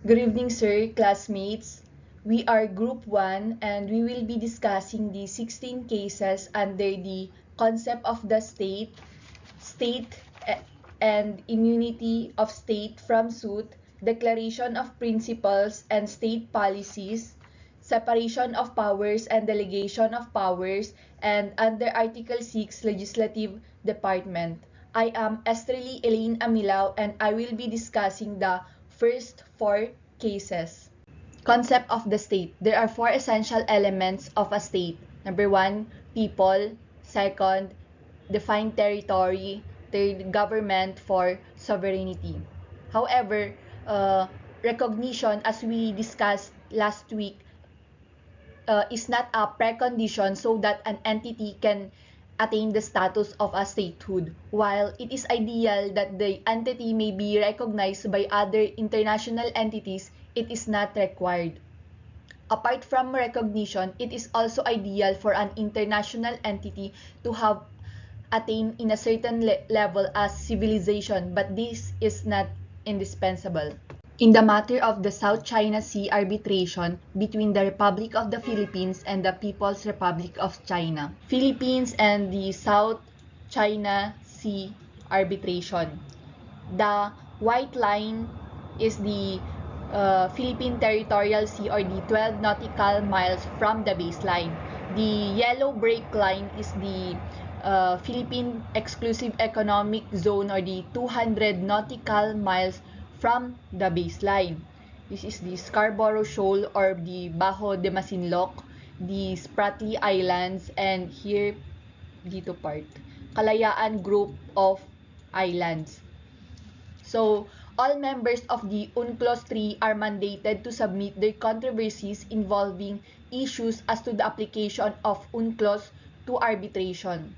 Good evening, sir, classmates. We are Group 1 and we will be discussing the 16 cases under the concept of the state and immunity of state from suit, declaration of principles and state policies, separation of powers and delegation of powers, and under Article 6, Legislative Department. I am Estrely Elaine Amilao and I will be discussing the first four cases. Concept of the state. There are four essential elements of a state. Number one, people. Second, defined territory. Third, government. For sovereignty. However, recognition, as we discussed last week, is not a precondition so that an entity can attain the status of a statehood. While it is ideal that the entity may be recognized by other international entities, it is not required. Apart from recognition, it is also ideal for an international entity to have attained in a certain level as civilization, but this is not indispensable. In the matter of the South China Sea arbitration between the Republic of the Philippines and the People's Republic of China. Philippines and the South China Sea arbitration. The white line is the Philippine territorial sea, or the 12 nautical miles from the baseline. The yellow break line is the Philippine exclusive economic zone, or the 200 nautical miles from the baseline. This is the Scarborough Shoal or the Bajo de Masinloc, the Spratly Islands, and here, dito part, Kalayaan Group of Islands. So, all members of the UNCLOS 3 are mandated to submit their controversies involving issues as to the application of UNCLOS to arbitration.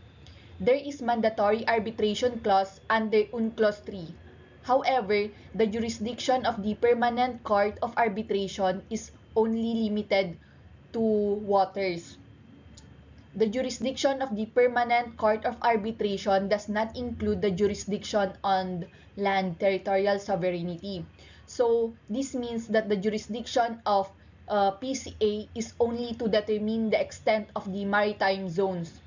There is mandatory arbitration clause under UNCLOS 3. However, the jurisdiction of the Permanent Court of Arbitration is only limited to waters. The jurisdiction of the Permanent Court of Arbitration does not include the jurisdiction on land territorial sovereignty. So, this means that the jurisdiction of PCA is only to determine the extent of the maritime zones.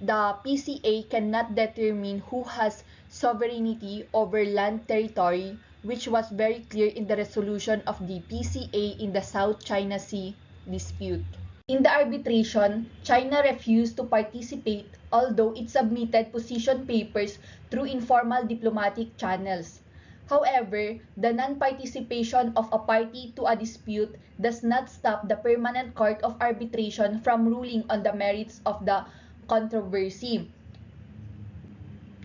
The PCA cannot determine who has sovereignty over land territory, which was very clear in the resolution of the PCA in the South China Sea dispute. In the arbitration, China refused to participate, although it submitted position papers through informal diplomatic channels. However, the non-participation of a party to a dispute does not stop the Permanent Court of Arbitration from ruling on the merits of the controversy.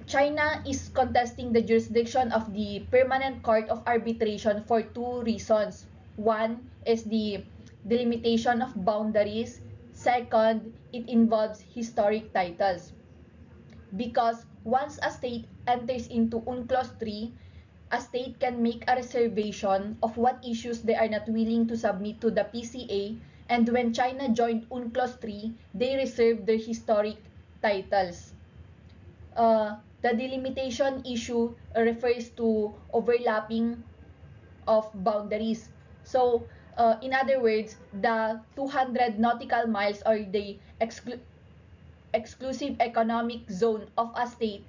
China is contesting the jurisdiction of the Permanent Court of Arbitration for two reasons. One is the delimitation of boundaries. Second, it involves historic titles. Because once a state enters into UNCLOS 3, a state can make a reservation of what issues they are not willing to submit to the PCA, and when China joined UNCLOS 3, they reserved their historic titles. The delimitation issue refers to overlapping of boundaries. So, in other words, the 200 nautical miles, or the exclusive economic zone of a state,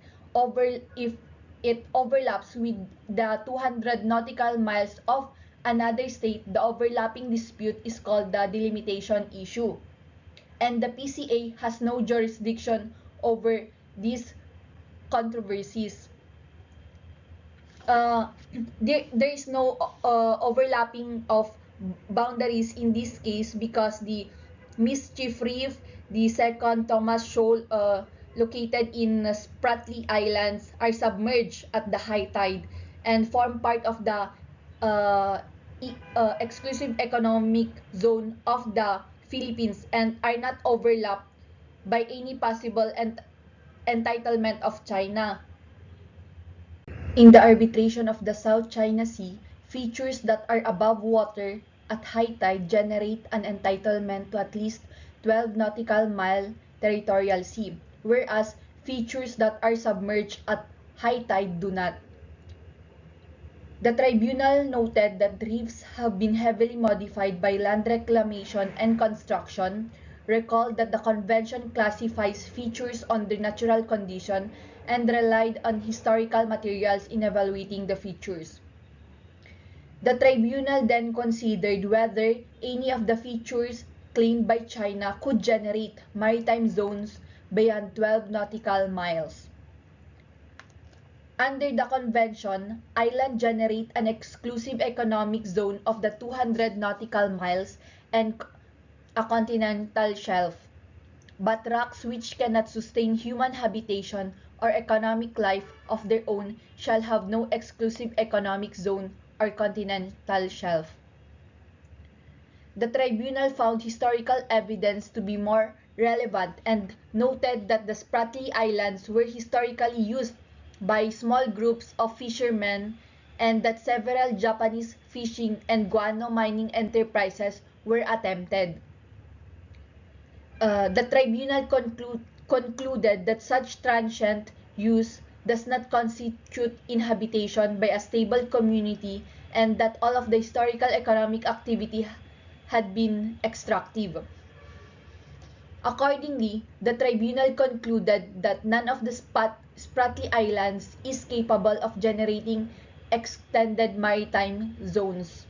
if it overlaps with the 200 nautical miles of another state, the overlapping dispute is called the delimitation issue. And the PCA has no jurisdiction over these controversies. There is no overlapping of boundaries in this case because the Mischief Reef, the second Thomas Shoal, located in Spratly Islands, are submerged at the high tide and form part of the exclusive economic zone of the Philippines and are not overlapped by any possible entitlement of China. In the arbitration of the South China Sea, features that are above water at high tide generate an entitlement to at least 12 nautical mile territorial sea, whereas features that are submerged at high tide do not. The tribunal noted that reefs have been heavily modified by land reclamation and construction, recalled that the convention classifies features under natural condition, and relied on historical materials in evaluating the features. The tribunal then considered whether any of the features claimed by China could generate maritime zones beyond 12 nautical miles. Under the convention, islands generate an exclusive economic zone of the 200 nautical miles and a continental shelf. But rocks which cannot sustain human habitation or economic life of their own shall have no exclusive economic zone or continental shelf. The tribunal found historical evidence to be more relevant and noted that the Spratly Islands were historically used by small groups of fishermen and that several Japanese fishing and guano mining enterprises were attempted. The tribunal concluded that such transient use does not constitute inhabitation by a stable community and that all of the historical economic activity had been extractive. Accordingly, the tribunal concluded that none of the Spratly Islands is capable of generating extended maritime zones.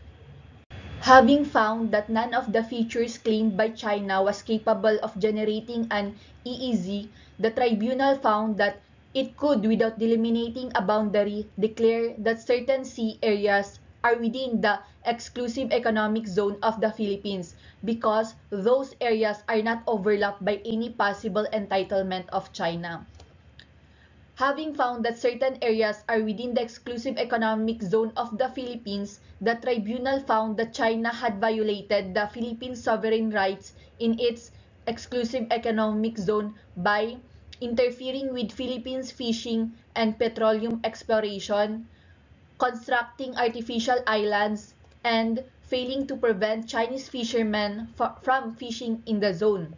Having found that none of the features claimed by China was capable of generating an EEZ, the tribunal found that it could, without delimiting a boundary, declare that certain sea areas are within the exclusive economic zone of the Philippines because those areas are not overlapped by any possible entitlement of China. Having found that certain areas are within the exclusive economic zone of the Philippines, the tribunal found that China had violated the Philippine sovereign rights in its exclusive economic zone by interfering with Philippines fishing and petroleum exploration, constructing artificial islands, and failing to prevent Chinese fishermen from fishing in the zone.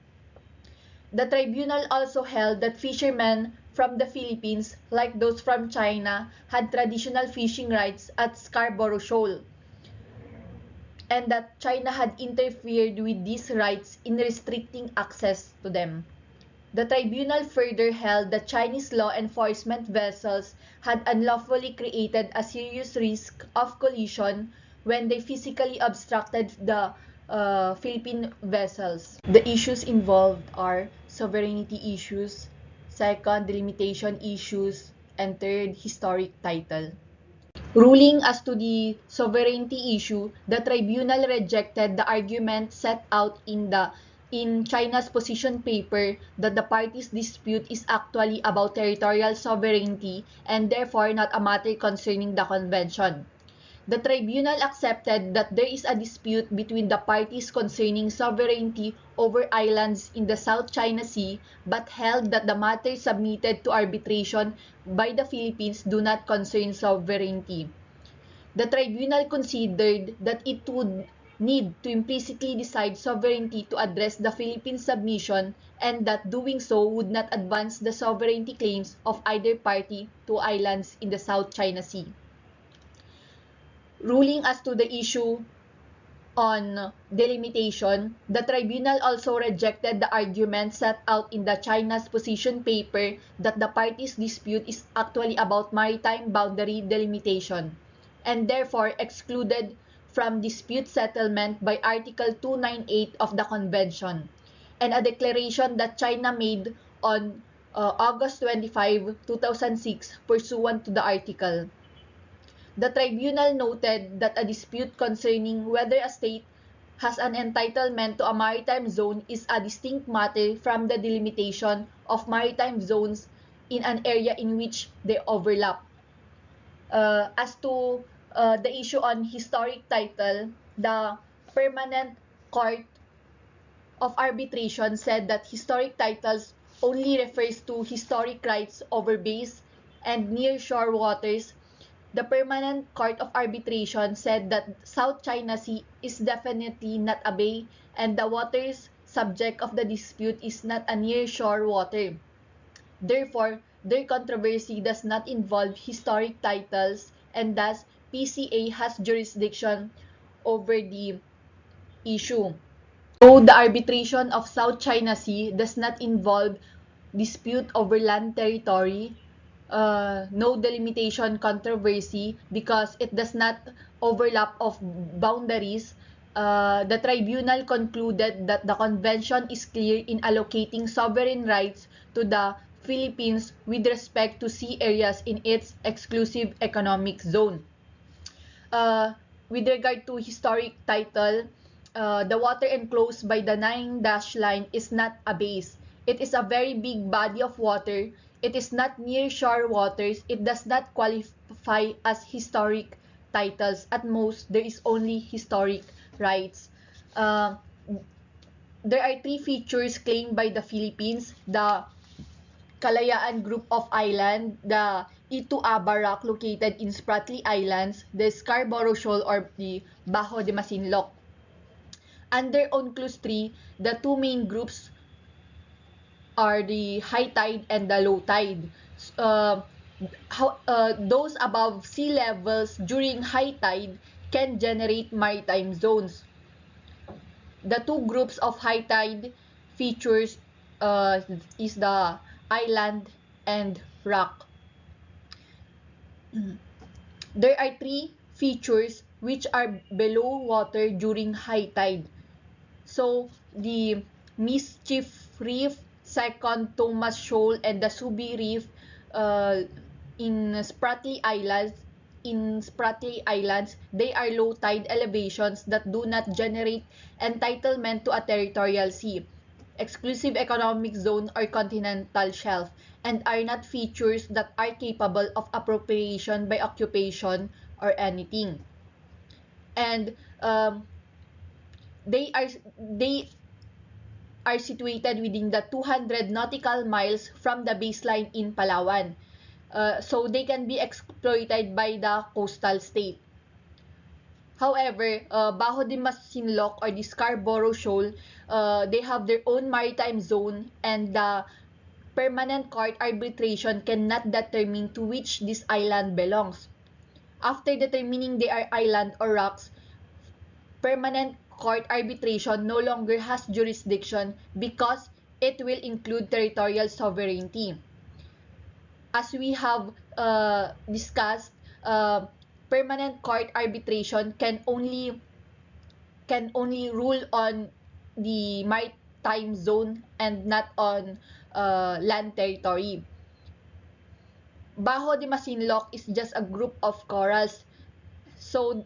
The tribunal also held that fishermen from the Philippines, like those from China, had traditional fishing rights at Scarborough Shoal, and that China had interfered with these rights in restricting access to them. The tribunal further held that Chinese law enforcement vessels had unlawfully created a serious risk of collision when they physically obstructed the Philippine vessels. The issues involved are sovereignty issues, second, delimitation issues, and third, historic title. Ruling as to the sovereignty issue, the tribunal rejected the argument set out in China's position paper that the parties' dispute is actually about territorial sovereignty and therefore not a matter concerning the convention. The tribunal accepted that there is a dispute between the parties concerning sovereignty over islands in the South China Sea, but held that the matters submitted to arbitration by the Philippines do not concern sovereignty. The tribunal considered that it would need to implicitly decide sovereignty to address the Philippines' submission and that doing so would not advance the sovereignty claims of either party to islands in the South China Sea. Ruling as to the issue on delimitation, the tribunal also rejected the argument set out in the China's position paper that the parties' dispute is actually about maritime boundary delimitation, and therefore excluded from dispute settlement by Article 298 of the Convention, and a declaration that China made on August 25, 2006 pursuant to the article. The tribunal noted that a dispute concerning whether a state has an entitlement to a maritime zone is a distinct matter from the delimitation of maritime zones in an area in which they overlap. As to the issue on historic title, the Permanent Court of Arbitration said that historic titles only refers to historic rights over bays and near-shore waters. The Permanent Court of Arbitration said that South China Sea is definitely not a bay and the waters subject of the dispute is not a near-shore water. Therefore, their controversy does not involve historic titles and thus PCA has jurisdiction over the issue. Though the arbitration of South China Sea does not involve dispute over land territory, no delimitation controversy because it does not overlap of boundaries, the tribunal concluded that the convention is clear in allocating sovereign rights to the Philippines with respect to sea areas in its exclusive economic zone. With regard to historic title, the water enclosed by the 9-dash line is not a base. It is a very big body of water. It is not near shore waters. It does not qualify as historic titles. At most, there is only historic rights. There are 3 features claimed by the Philippines: the Kalayaan Group of Island, the Ituaba Rock located in Spratly Islands, the Scarborough Shoal or the Bajo de Masinloc. Under UNCLOS 3, the 2 main groups are the high tide and the low tide. Those above sea levels during high tide can generate maritime zones. The 2 groups of high tide features is the island and rock. There are 3 features which are below water during high tide. So, the Mischief Reef, Second Thomas Shoal, and the Subi Reef in Spratly Islands, they are low tide elevations that do not generate entitlement to a territorial sea, exclusive economic zone, or continental shelf, and are not features that are capable of appropriation by occupation or anything. And they are situated within the 200 nautical miles from the baseline in Palawan. So they can be exploited by the coastal state. However, Bajo de Masinloc or the Scarborough Shoal, they have their own maritime zone, and the permanent court arbitration cannot determine to which this island belongs. After determining they are island or rocks, permanent court arbitration no longer has jurisdiction because it will include territorial sovereignty. As we have discussed, permanent court arbitration can only rule on the maritime zone and not on land territory. Bajo de Masinloc is just a group of corals. So,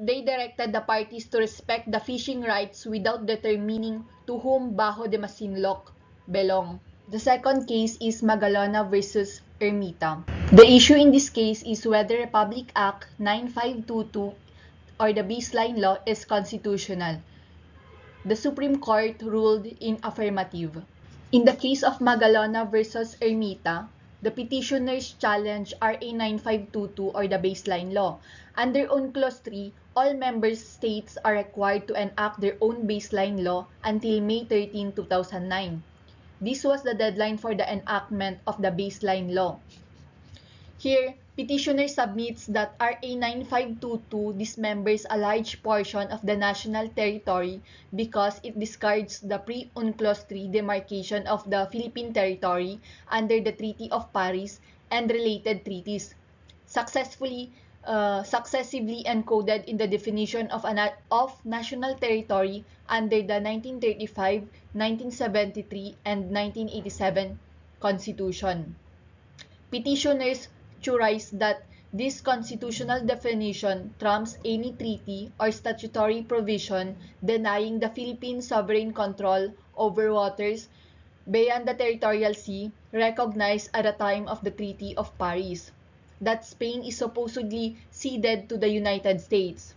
they directed the parties to respect the fishing rights without determining to whom Bajo de Masinloc belong. The second case is Magalona versus Ermita. The issue in this case is whether Republic Act 9522 or the baseline law is constitutional. The Supreme Court ruled in affirmative. In the case of Magalona versus Ermita, the petitioners challenge RA 9522 or the baseline law. Under UNCLOS 3, all member states are required to enact their own baseline law until May 13, 2009. This was the deadline for the enactment of the baseline law. Here, petitioner submits that RA 9522 dismembers a large portion of the national territory because it discards the pre-UNCLOS 3 demarcation of the Philippine territory under the Treaty of Paris and related treaties, successively encoded in the definition of national territory under the 1935, 1973, and 1987 Constitution. Petitioners theorize that this constitutional definition trumps any treaty or statutory provision denying the Philippines sovereign control over waters beyond the territorial sea recognized at the time of the Treaty of Paris, that Spain is supposedly ceded to the United States.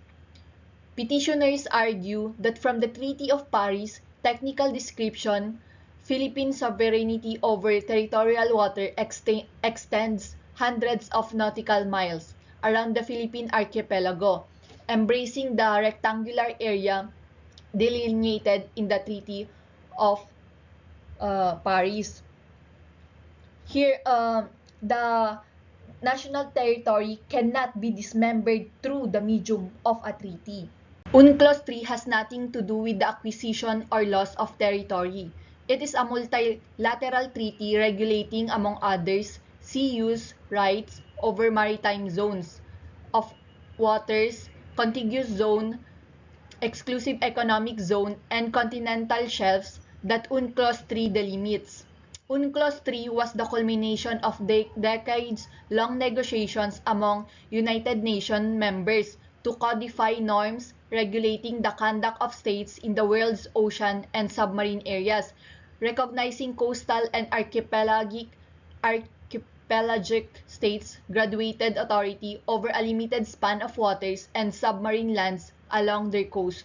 Petitioners argue that from the Treaty of Paris technical description, Philippine sovereignty over territorial water extends hundreds of nautical miles around the Philippine archipelago, embracing the rectangular area delineated in the Treaty of Paris. Here, the national territory cannot be dismembered through the medium of a treaty. UNCLOS 3 has nothing to do with the acquisition or loss of territory. It is a multilateral treaty regulating, among others, sea use rights over maritime zones of waters, contiguous zone, exclusive economic zone, and continental shelves that UNCLOS 3 delimits. UNCLOS 3 was the culmination of decades-long negotiations among United Nations members to codify norms regulating the conduct of states in the world's ocean and submarine areas, recognizing coastal and archipelagic states' graduated authority over a limited span of waters and submarine lands along their coast.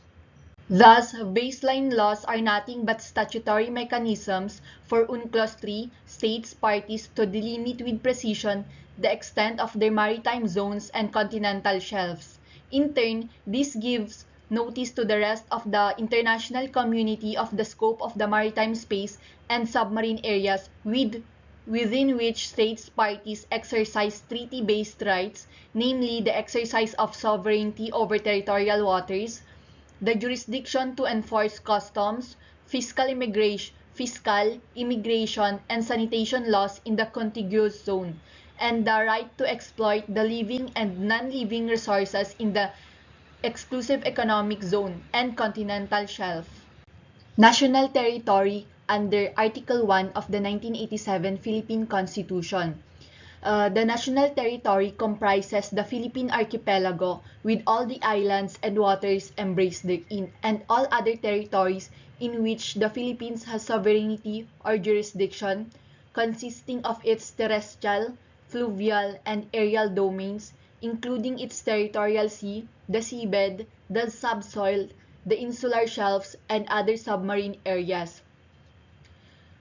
Thus, baseline laws are nothing but statutory mechanisms for UNCLOS 3 states parties to delimit with precision the extent of their maritime zones and continental shelves. In turn, this gives notice to the rest of the international community of the scope of the maritime space and submarine areas within which states parties exercise treaty-based rights, namely the exercise of sovereignty over territorial waters, the jurisdiction to enforce customs, fiscal, immigration, and sanitation laws in the contiguous zone, and the right to exploit the living and non-living resources in the exclusive economic zone and continental shelf. National territory under Article 1 of the 1987 Philippine Constitution. The national territory comprises the Philippine archipelago with all the islands and waters embraced therein, and all other territories in which the Philippines has sovereignty or jurisdiction, consisting of its terrestrial, fluvial, and aerial domains, including its territorial sea, the seabed, the subsoil, the insular shelves, and other submarine areas.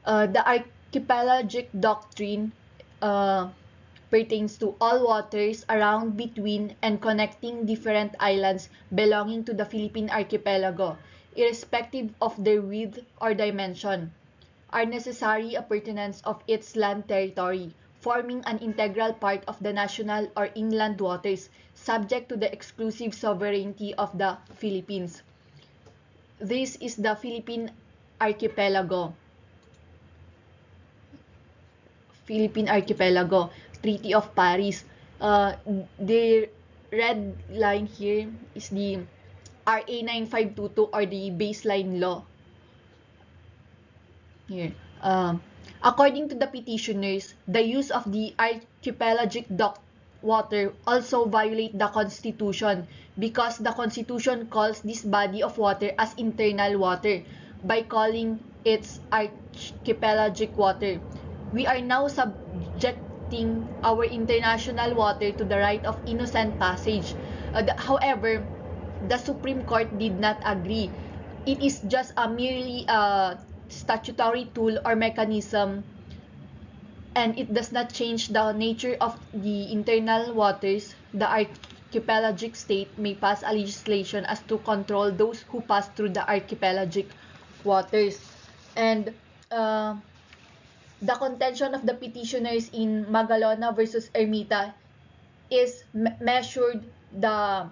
The archipelagic doctrine pertains to all waters around, between, and connecting different islands belonging to the Philippine archipelago, irrespective of their width or dimension, are necessary appurtenance of its land territory, forming an integral part of the national or inland waters, subject to the exclusive sovereignty of the Philippines. This is the Philippine archipelago. Treaty of Paris. The red line here is the RA 9522 or the baseline law. Here. According to the petitioners, the use of the archipelagic water also violate the Constitution because the Constitution calls this body of water as internal water by calling it archipelagic water. We are now subjecting our international water to the right of innocent passage. However, the Supreme Court did not agree. It is just a merely statutory tool or mechanism, and it does not change the nature of the internal waters. The archipelagic state may pass a legislation as to control those who pass through the archipelagic waters. And the contention of the petitioners in Magalona versus Ermita is measured the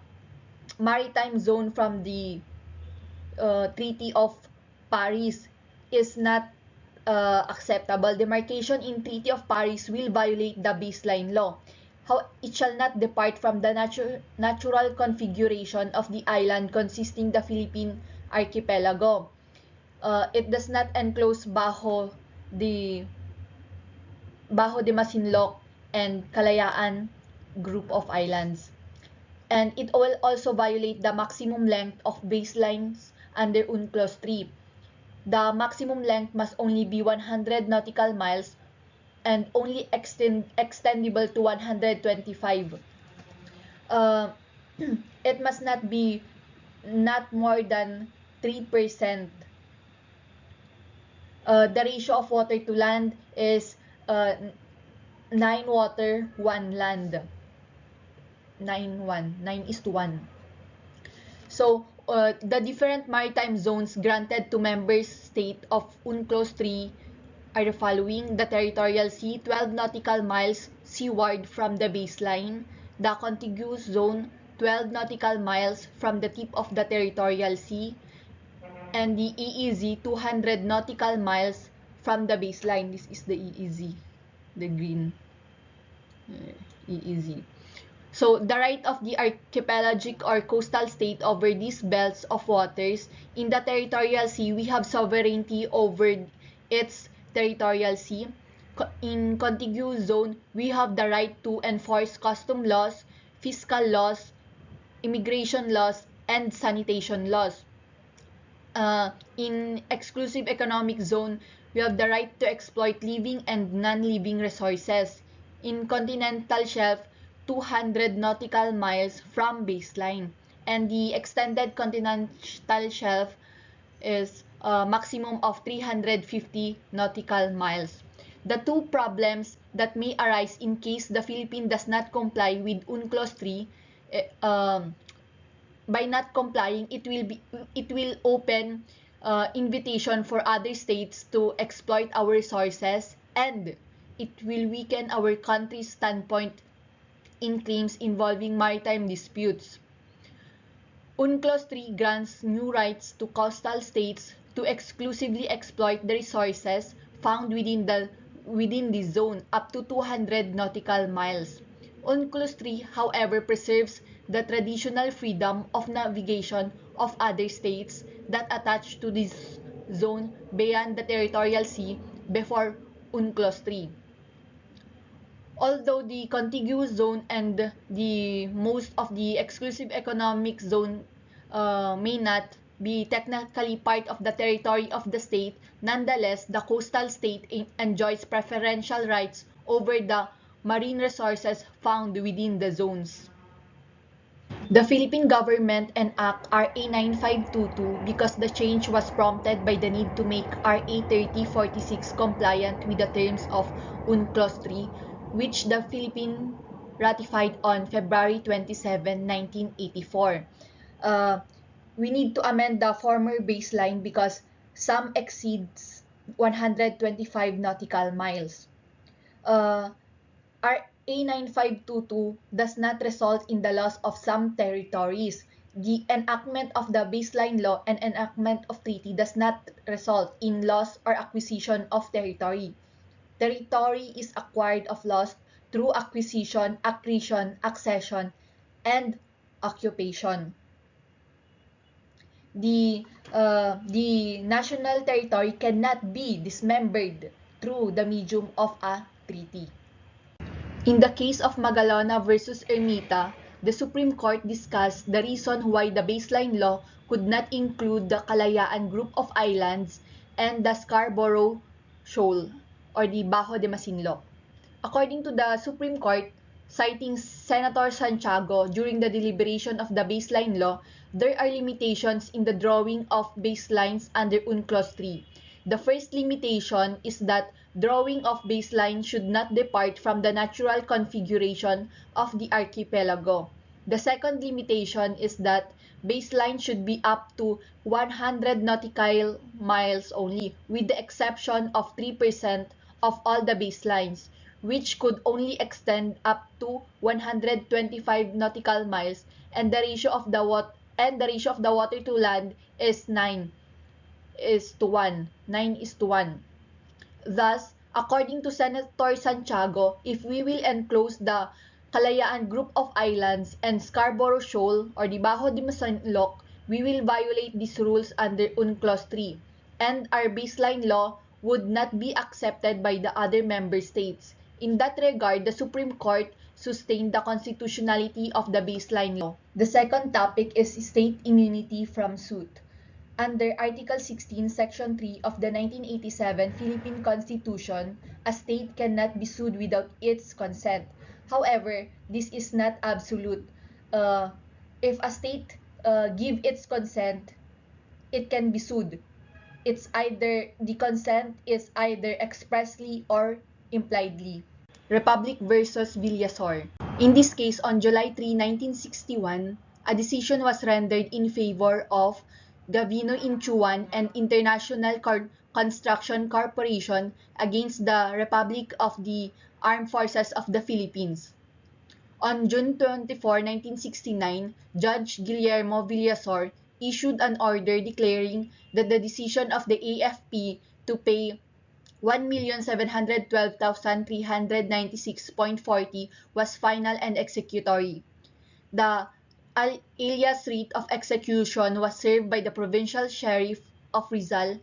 maritime zone from the Treaty of Paris is not acceptable. Demarcation in Treaty of Paris will violate the baseline law. How it shall not depart from the natural configuration of the island consisting the Philippine archipelago. It does not enclose Bajo de Masinloc and Kalayaan group of islands. And it will also violate the maximum length of baselines under UNCLOS 3. The maximum length must only be 100 nautical miles and only extendable to 125. It must not be not more than 3%. The ratio of water to land is 9 water, 1 land. 9:1. So, the different maritime zones granted to member state of UNCLOS 3 are the following: the territorial sea, 12 nautical miles seaward from the baseline; the contiguous zone, 12 nautical miles from the tip of the territorial sea; and the EEZ, 200 nautical miles from the baseline. This is the EEZ, the green EEZ. So, the right of the archipelagic or coastal state over these belts of waters. In the territorial sea, we have sovereignty over its territorial sea. In contiguous zone, we have the right to enforce custom laws, fiscal laws, immigration laws, and sanitation laws. In exclusive economic zone, we have the right to exploit living and non-living resources. In continental shelf, 200 nautical miles from baseline. And the extended continental shelf is a maximum of 350 nautical miles. The two problems that may arise in case the Philippines does not comply with UNCLOS 3, by not complying, it will open invitation for other states to exploit our resources, and it will weaken our country's standpoint in claims involving maritime disputes. UNCLOS 3 grants new rights to coastal states to exclusively exploit the resources found within the zone up to 200 nautical miles. UNCLOS 3, however, preserves the traditional freedom of navigation of other states that attach to this zone beyond the territorial sea before UNCLOS 3. Although the contiguous zone and the most of the exclusive economic zone may not be technically part of the territory of the state, nonetheless, the coastal state enjoys preferential rights over the marine resources found within the zones. The Philippine government enacted RA 9522 because the change was prompted by the need to make RA 3046 compliant with the terms of UNCLOS 3, which the Philippines ratified on February 27, 1984. We need to amend the former baseline because some exceeds 125 nautical miles. RA 9522 does not result in the loss of some territories. The enactment of the baseline law and enactment of treaty does not result in loss or acquisition of territory. Territory is acquired or lost through acquisition, accretion, accession, and occupation. The national territory cannot be dismembered through the medium of a treaty. In the case of Magalona versus Ermita, the Supreme Court discussed the reason why the baseline law could not include the Kalayaan group of islands and the Scarborough Shoal or the Bajo de Masinloc. According to the Supreme Court, citing Senator Santiago during the deliberation of the baseline law, there are limitations in the drawing of baselines under UNCLOS 3. The first limitation is that drawing of baseline should not depart from the natural configuration of the archipelago. The second limitation is that baseline should be up to 100 nautical miles only, with the exception of 3% of all the baselines, which could only extend up to 125 nautical miles, and the ratio of the water to land is 9 is to 1. Thus, according to Senator Santiago, if we will enclose the Kalayaan group of islands and Scarborough Shoal or the Bajo de Masinloc, we will violate these rules under UNCLOS 3, and our baseline law would not be accepted by the other member states. In that regard, the Supreme Court sustained the constitutionality of the baseline law. The second topic is state immunity from suit. Under Article 16, Section 3 of the 1987 Philippine Constitution, a state cannot be sued without its consent. However, this is not absolute. If a state give its consent, it can be sued. The consent is either expressly or impliedly. Republic versus Villasor. In this case, on July 3, 1961, a decision was rendered in favor of Gavino Inchuan and International Construction Corporation against the Republic of the Armed Forces of the Philippines. On June 24, 1969, Judge Guillermo Villasor issued an order declaring that the decision of the AFP to pay 1,712,396.40 was final and executory. The alias rate of execution was served by the Provincial Sheriff of Rizal,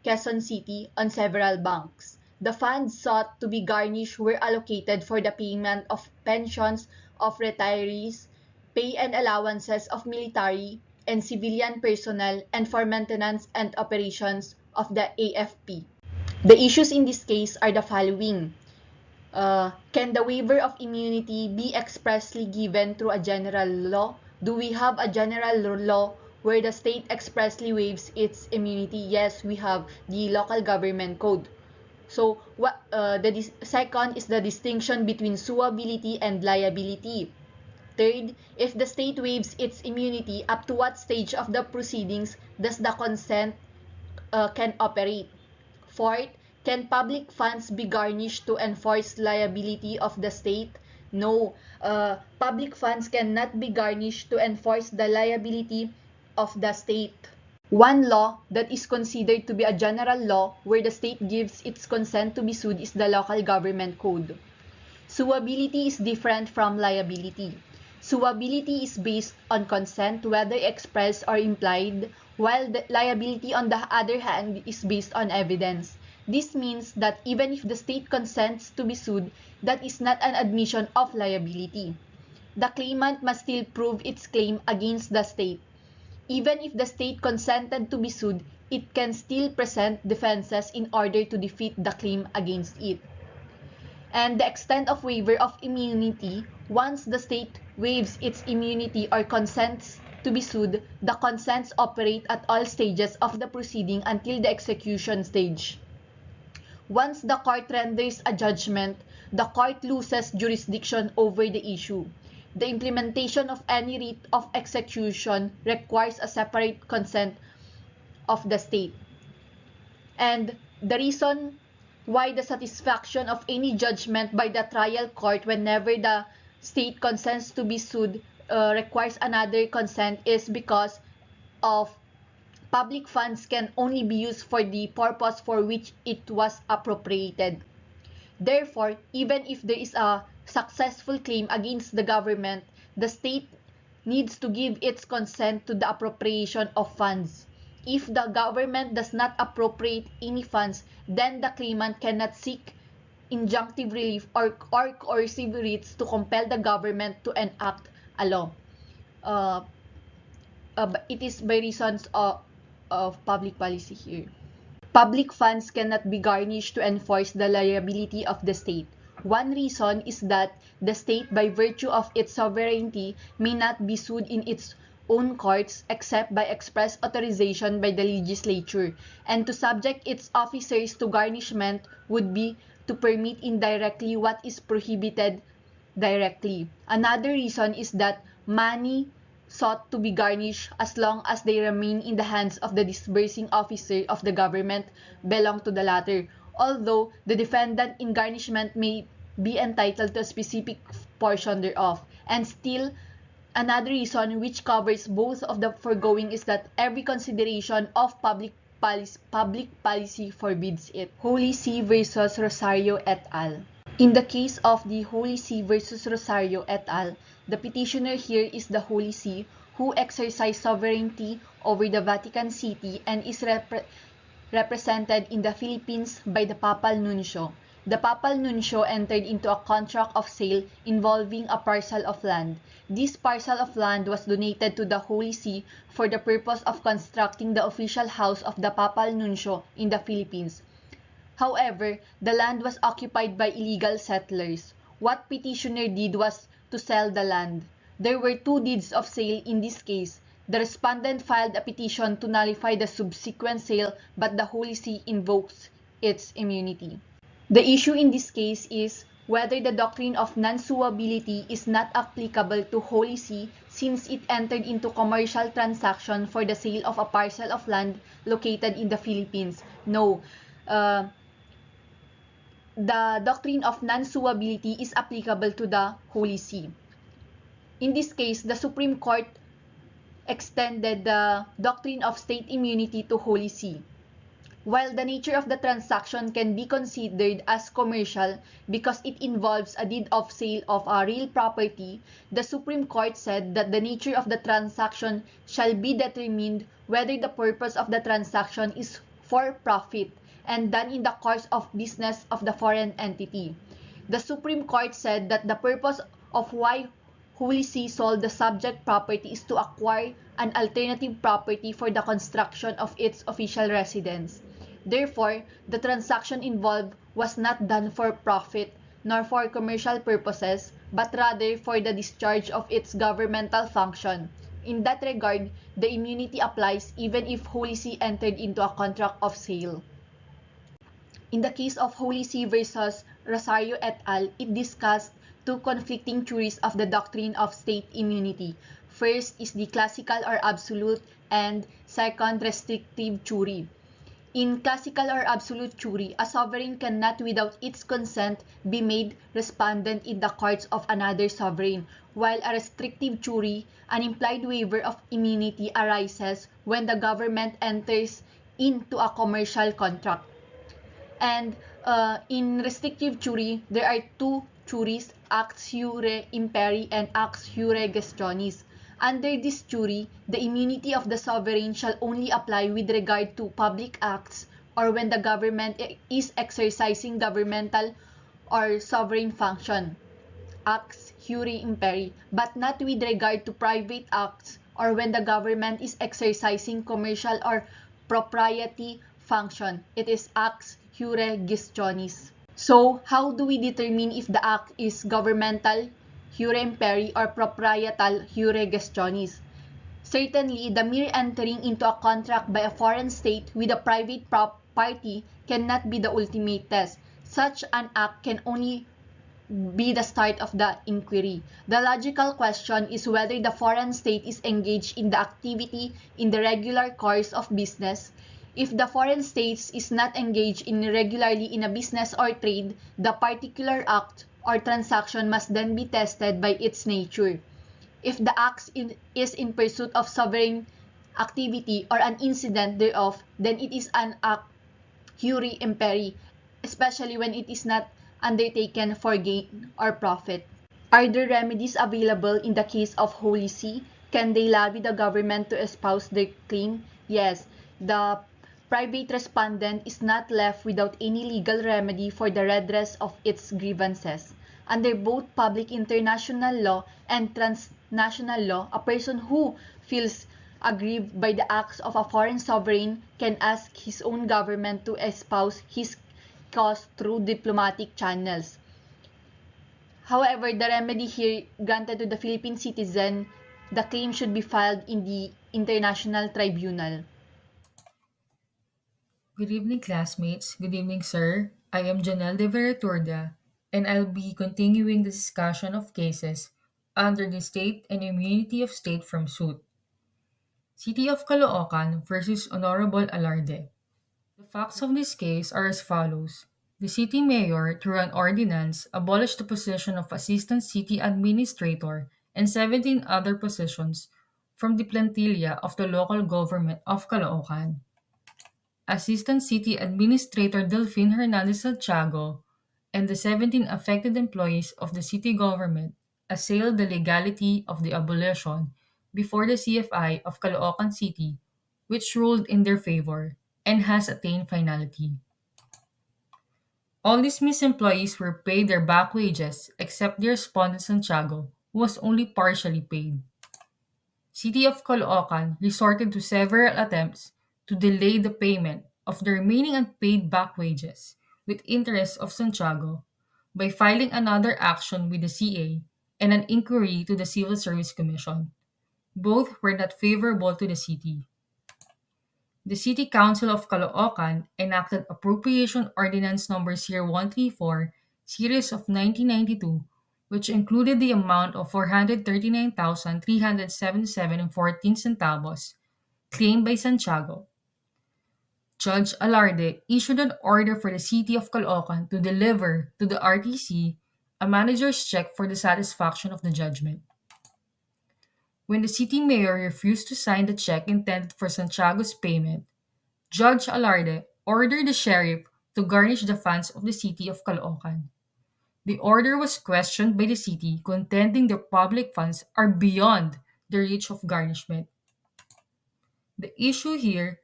Quezon City, on several banks. The funds sought to be garnished were allocated for the payment of pensions of retirees, pay and allowances of military and civilian personnel, and for maintenance and operations of the AFP. The issues in this case are the following. Can the waiver of immunity be expressly given through a general law? Do we have a general law where the state expressly waives its immunity? Yes, we have the local government code. So, the second is the distinction between suability and liability. Third, if the state waives its immunity, up to what stage of the proceedings does the consent can operate? Fourth, can public funds be garnished to enforce liability of the state? No, public funds cannot be garnished to enforce the liability of the state. One law that is considered to be a general law where the state gives its consent to be sued is the local government code. Suability is different from liability. Suability is based on consent, whether expressed or implied, while the liability, on the other hand, is based on evidence. This means that even if the state consents to be sued, that is not an admission of liability. The claimant must still prove its claim against the state. Even if the state consented to be sued, it can still present defenses in order to defeat the claim against it. And the extent of waiver of immunity, once the state waives its immunity or consents to be sued, the consents operate at all stages of the proceeding until the execution stage. Once the court renders a judgment, the court loses jurisdiction over the issue. The implementation of any writ of execution requires a separate consent of the state. And the reason why the satisfaction of any judgment by the trial court whenever the state consents to be sued requires another consent is because of public funds can only be used for the purpose for which it was appropriated. Therefore, even if there is a successful claim against the government, the state needs to give its consent to the appropriation of funds. If the government does not appropriate any funds, then the claimant cannot seek injunctive relief or coercive writs to compel the government to enact a law. It is by reasons of public policy here. Public funds cannot be garnished to enforce the liability of the state. One reason is that the state, by virtue of its sovereignty, may not be sued in its own courts except by express authorization by the legislature, and to subject its officers to garnishment would be to permit indirectly what is prohibited directly. Another reason is that money sought to be garnished as long as they remain in the hands of the disbursing officer of the government belong to the latter, although the defendant in garnishment may be entitled to a specific portion thereof. And still, another reason which covers both of the foregoing is that every consideration of public policy forbids it. Holy See versus Rosario et al. In the case of the Holy See versus Rosario et al., the petitioner here is the Holy See, who exercise sovereignty over the Vatican City and is represented in the Philippines by the Papal Nuncio. The Papal Nuncio entered into a contract of sale involving a parcel of land. This parcel of land was donated to the Holy See for the purpose of constructing the official house of the Papal Nuncio in the Philippines. However, the land was occupied by illegal settlers. What petitioner did was to sell the land. There were two deeds of sale in this case. The respondent filed a petition to nullify the subsequent sale, but the Holy See invokes its immunity. The issue in this case is whether the doctrine of non-suability is not applicable to Holy See since it entered into commercial transaction for the sale of a parcel of land located in the Philippines. No. Uh, the doctrine of non-suability is applicable to the Holy See. In this case, the Supreme Court extended the doctrine of state immunity to Holy See. While the nature of the transaction can be considered as commercial because it involves a deed of sale of a real property, the Supreme Court said that the nature of the transaction shall be determined whether the purpose of the transaction is for profit and done in the course of business of the foreign entity. The Supreme Court said that the purpose of why Holy See sold the subject property is to acquire an alternative property for the construction of its official residence. Therefore, the transaction involved was not done for profit nor for commercial purposes, but rather for the discharge of its governmental function. In that regard, the immunity applies even if Holy See entered into a contract of sale. In the case of Holy See versus Rosario et al., it discussed two conflicting theories of the doctrine of state immunity. First is the classical or absolute, and second, restrictive theory. In classical or absolute theory, a sovereign cannot without its consent be made respondent in the courts of another sovereign, while a restrictive theory, an implied waiver of immunity arises when the government enters into a commercial contract. And in restrictive theory, there are two theories, acts jure imperi and acts jure gestionis. Under this theory, the immunity of the sovereign shall only apply with regard to public acts or when the government is exercising governmental or sovereign function, acts jure imperi, but not with regard to private acts or when the government is exercising commercial or propriety function. It is acts jure gestionis. So, how do we determine if the act is governmental, jure imperi, or proprietal, jure gestionis? Certainly, the mere entering into a contract by a foreign state with a private party cannot be the ultimate test. Such an act can only be the start of the inquiry. The logical question is whether the foreign state is engaged in the activity in the regular course of business. If the foreign state is not engaged regularly in a business or trade, the particular act or transaction must then be tested by its nature. If the act is in pursuit of sovereign activity or an incident thereof, then it is an act jure imperi, especially when it is not undertaken for gain or profit. Are there remedies available in the case of Holy See? Can they lobby the government to espouse their claim? Yes. The private respondent is not left without any legal remedy for the redress of its grievances. Under both public international law and transnational law, a person who feels aggrieved by the acts of a foreign sovereign can ask his own government to espouse his cause through diplomatic channels. However, the remedy here granted to the Philippine citizen, the claim should be filed in the International Tribunal. Good evening, classmates. Good evening, sir. I am Janelle Deveraturda, and I'll be continuing the discussion of cases under the State and Immunity of State from Suit. City of Caloocan versus Honorable Alarde. The facts of this case are as follows. The city mayor, through an ordinance, abolished the position of assistant city administrator and 17 other positions from the plantilla of the local government of Caloocan. Assistant City Administrator Delphine Hernandez Santiago and the 17 affected employees of the city government assailed the legality of the abolition before the CFI of Caloocan City, which ruled in their favor and has attained finality. All dismissed employees were paid their back wages except the respondent Santiago, who was only partially paid. City of Caloocan resorted to several attempts to delay the payment of the remaining unpaid back wages with interest of Santiago by filing another action with the CA and an inquiry to the Civil Service Commission. Both were not favorable to the city. The City Council of Caloocan enacted Appropriation Ordinance Number 0134 series of 1992, which included the amount of 439,377.14 centavos claimed by Santiago. Judge Alarde issued an order for the city of Caloocan to deliver to the RTC a manager's check for the satisfaction of the judgment. When the city mayor refused to sign the check intended for Santiago's payment, Judge Alarde ordered the sheriff to garnish the funds of the city of Caloocan. The order was questioned by the city, contending the public funds are beyond the reach of garnishment. The issue here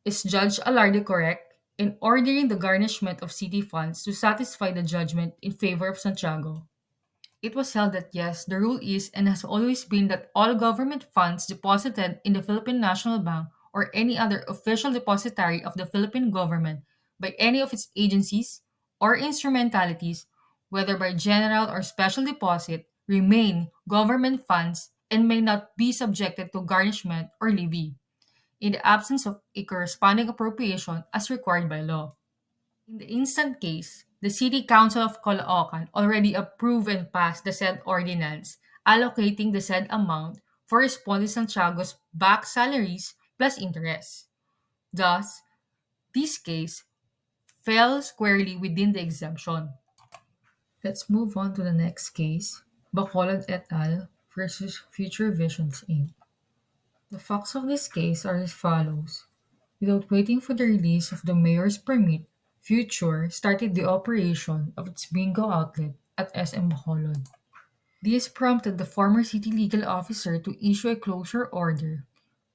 is Judge Alarde correct in ordering the garnishment of city funds to satisfy the judgment in favor of Santiago? It was held that yes, the rule is and has always been that all government funds deposited in the Philippine National Bank or any other official depository of the Philippine government by any of its agencies or instrumentalities, whether by general or special deposit, remain government funds and may not be subjected to garnishment or levy in the absence of a corresponding appropriation as required by law. In the instant case, the City Council of Caloocan already approved and passed the said ordinance allocating the said amount for Responde Santiago's back salaries plus interest. Thus, this case fell squarely within the exemption. Let's move on to the next case, Bacolod et al. Versus Future Visions Inc. The facts of this case are as follows. Without waiting for the release of the mayor's permit, Future started the operation of its bingo outlet at SM Bacolod. This prompted the former city legal officer to issue a closure order.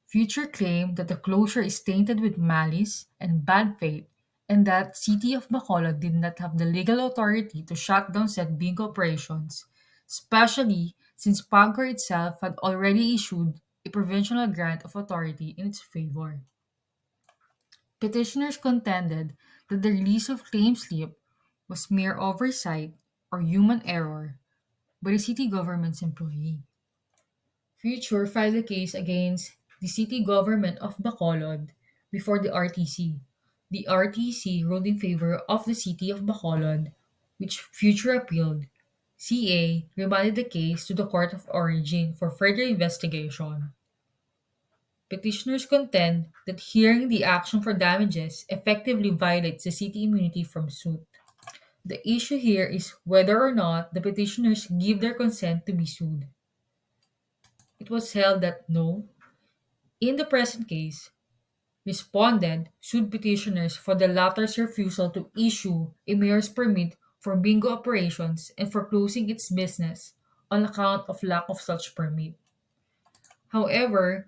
Future claimed that the closure is tainted with malice and bad faith and that City of Bacolod did not have the legal authority to shut down said bingo operations, especially since PAGCOR itself had already issued a provisional grant of authority in its favor. Petitioners contended that the release of claim slip was mere oversight or human error by the city government's employee. Future filed a case against the city government of Bacolod before the RTC. The RTC ruled in favor of the city of Bacolod, which Future appealed. CA remanded the case to the court of origin for further investigation. Petitioners contend that hearing the action for damages effectively violates the city immunity from suit. The issue here is whether or not the petitioners give their consent to be sued. It was held that no. In the present case, respondent sued petitioners for the latter's refusal to issue a mayor's permit for bingo operations and for closing its business on account of lack of such permit. However,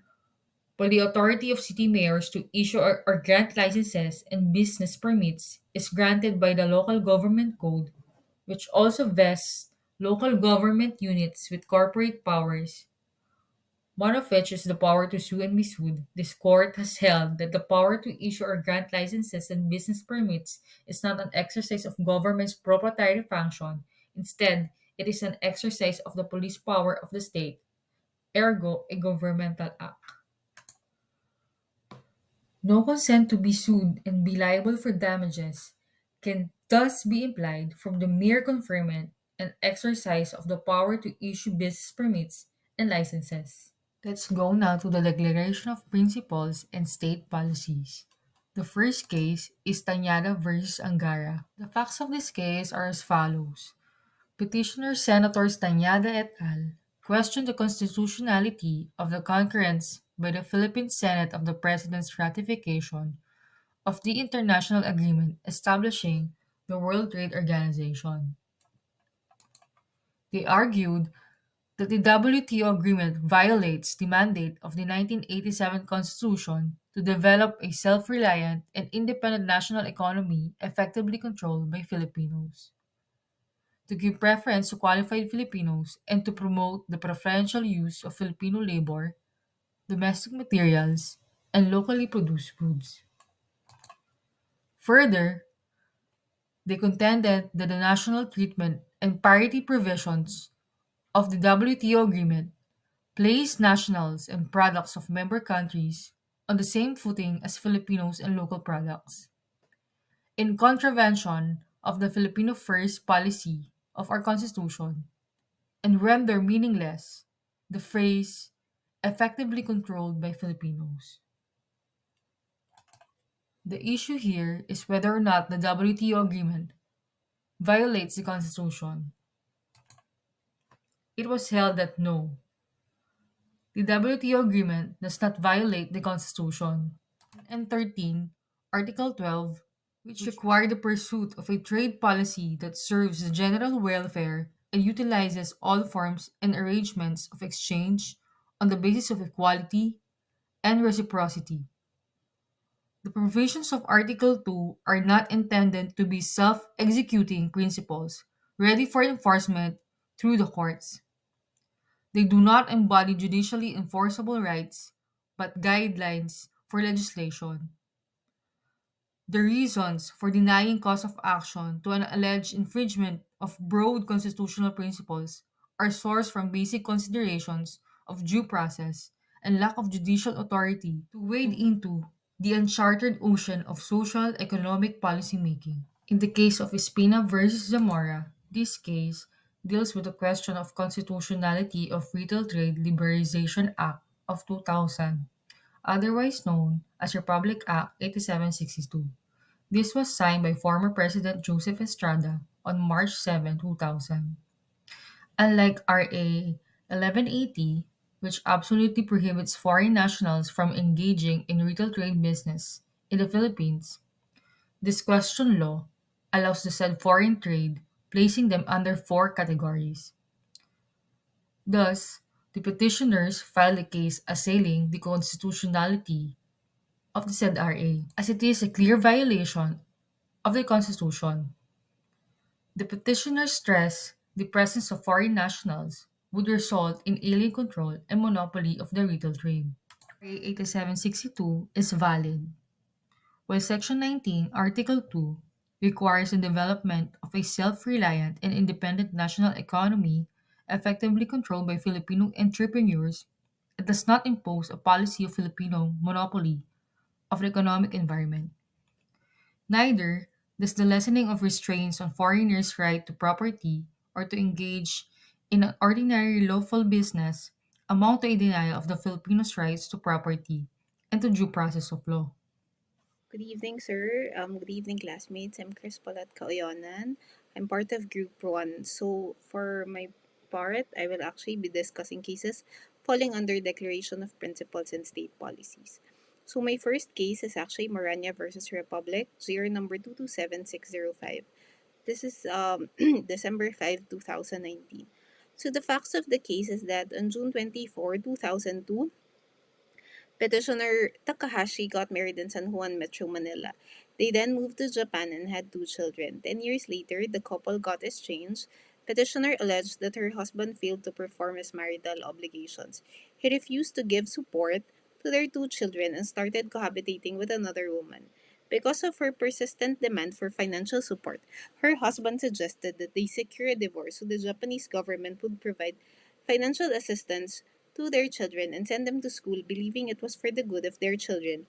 while the authority of city mayors to issue or grant licenses and business permits is granted by the local government code, which also vests local government units with corporate powers, one of which is the power to sue and be sued. This court has held that the power to issue or grant licenses and business permits is not an exercise of government's proprietary function. Instead, it is an exercise of the police power of the state, ergo a governmental act. No consent to be sued and be liable for damages can thus be implied from the mere conferment and exercise of the power to issue business permits and licenses. Let's go now to the Declaration of Principles and State Policies. The first case is Tañada versus Angara. The facts of this case are as follows. Petitioner Senators Tañada et al. Questioned the constitutionality of the concurrence by the Philippine Senate of the President's ratification of the international agreement establishing the World Trade Organization. They argued that the WTO agreement violates the mandate of the 1987 Constitution to develop a self-reliant and independent national economy effectively controlled by Filipinos, to give preference to qualified Filipinos, and to promote the preferential use of Filipino labor, domestic materials, and locally produced goods. Further, they contended that the national treatment and parity provisions of the WTO agreement place nationals and products of member countries on the same footing as Filipinos and local products, in contravention of the Filipino First policy of our Constitution and render meaningless the phrase effectively controlled by Filipinos. The issue here is whether or not the WTO agreement violates the Constitution. It was held that no, the WTO agreement does not violate the Constitution. And 13, Article 12, which require the pursuit of a trade policy that serves the general welfare and utilizes all forms and arrangements of exchange on the basis of equality and reciprocity. The provisions of Article 2 are not intended to be self executing principles ready for enforcement through the courts. They do not embody judicially enforceable rights, but guidelines for legislation. The reasons for denying cause of action to an alleged infringement of broad constitutional principles are sourced from basic considerations of due process and lack of judicial authority to wade into the uncharted ocean of social economic policy making. In the case of Espina versus Zamora, this case deals with the question of constitutionality of Retail Trade Liberalization Act of 2000, otherwise known as Republic Act 8762. This was signed by former President Joseph Estrada on March 7, 2000. Unlike RA 1180, which absolutely prohibits foreign nationals from engaging in retail trade business in the Philippines, this question law allows the said foreign trade, placing them under four categories. Thus, the petitioners filed a case assailing the constitutionality of the said RA, as it is a clear violation of the Constitution. The petitioners stress the presence of foreign nationals would result in alien control and monopoly of the retail trade. RA 8762 is valid, while Section 19, Article 2 requires the development of a self-reliant and independent national economy effectively controlled by Filipino entrepreneurs. It does not impose a policy of Filipino monopoly of the economic environment. Neither does the lessening of restraints on foreigners' right to property or to engage in an ordinary lawful business amount to a denial of the Filipinos' rights to property and to due process of law. Good evening, sir. Good evening, classmates. I'm Chris at Caoyonan. I'm part of Group 1. So, for my part, I will actually be discussing cases falling under Declaration of Principles and State Policies. So, my first case is actually Maranya versus Republic, GR number 227605. This is December 5, 2019. So, the facts of the case is that on June 24, 2002, Petitioner Takahashi got married in San Juan, Metro Manila. They then moved to Japan and had two children. 10 years later, the couple got estranged. Petitioner alleged that her husband failed to perform his marital obligations. He refused to give support to their two children and started cohabitating with another woman. Because of her persistent demand for financial support, her husband suggested that they secure a divorce so the Japanese government would provide financial assistance to their children and send them to school, believing it was for the good of their children.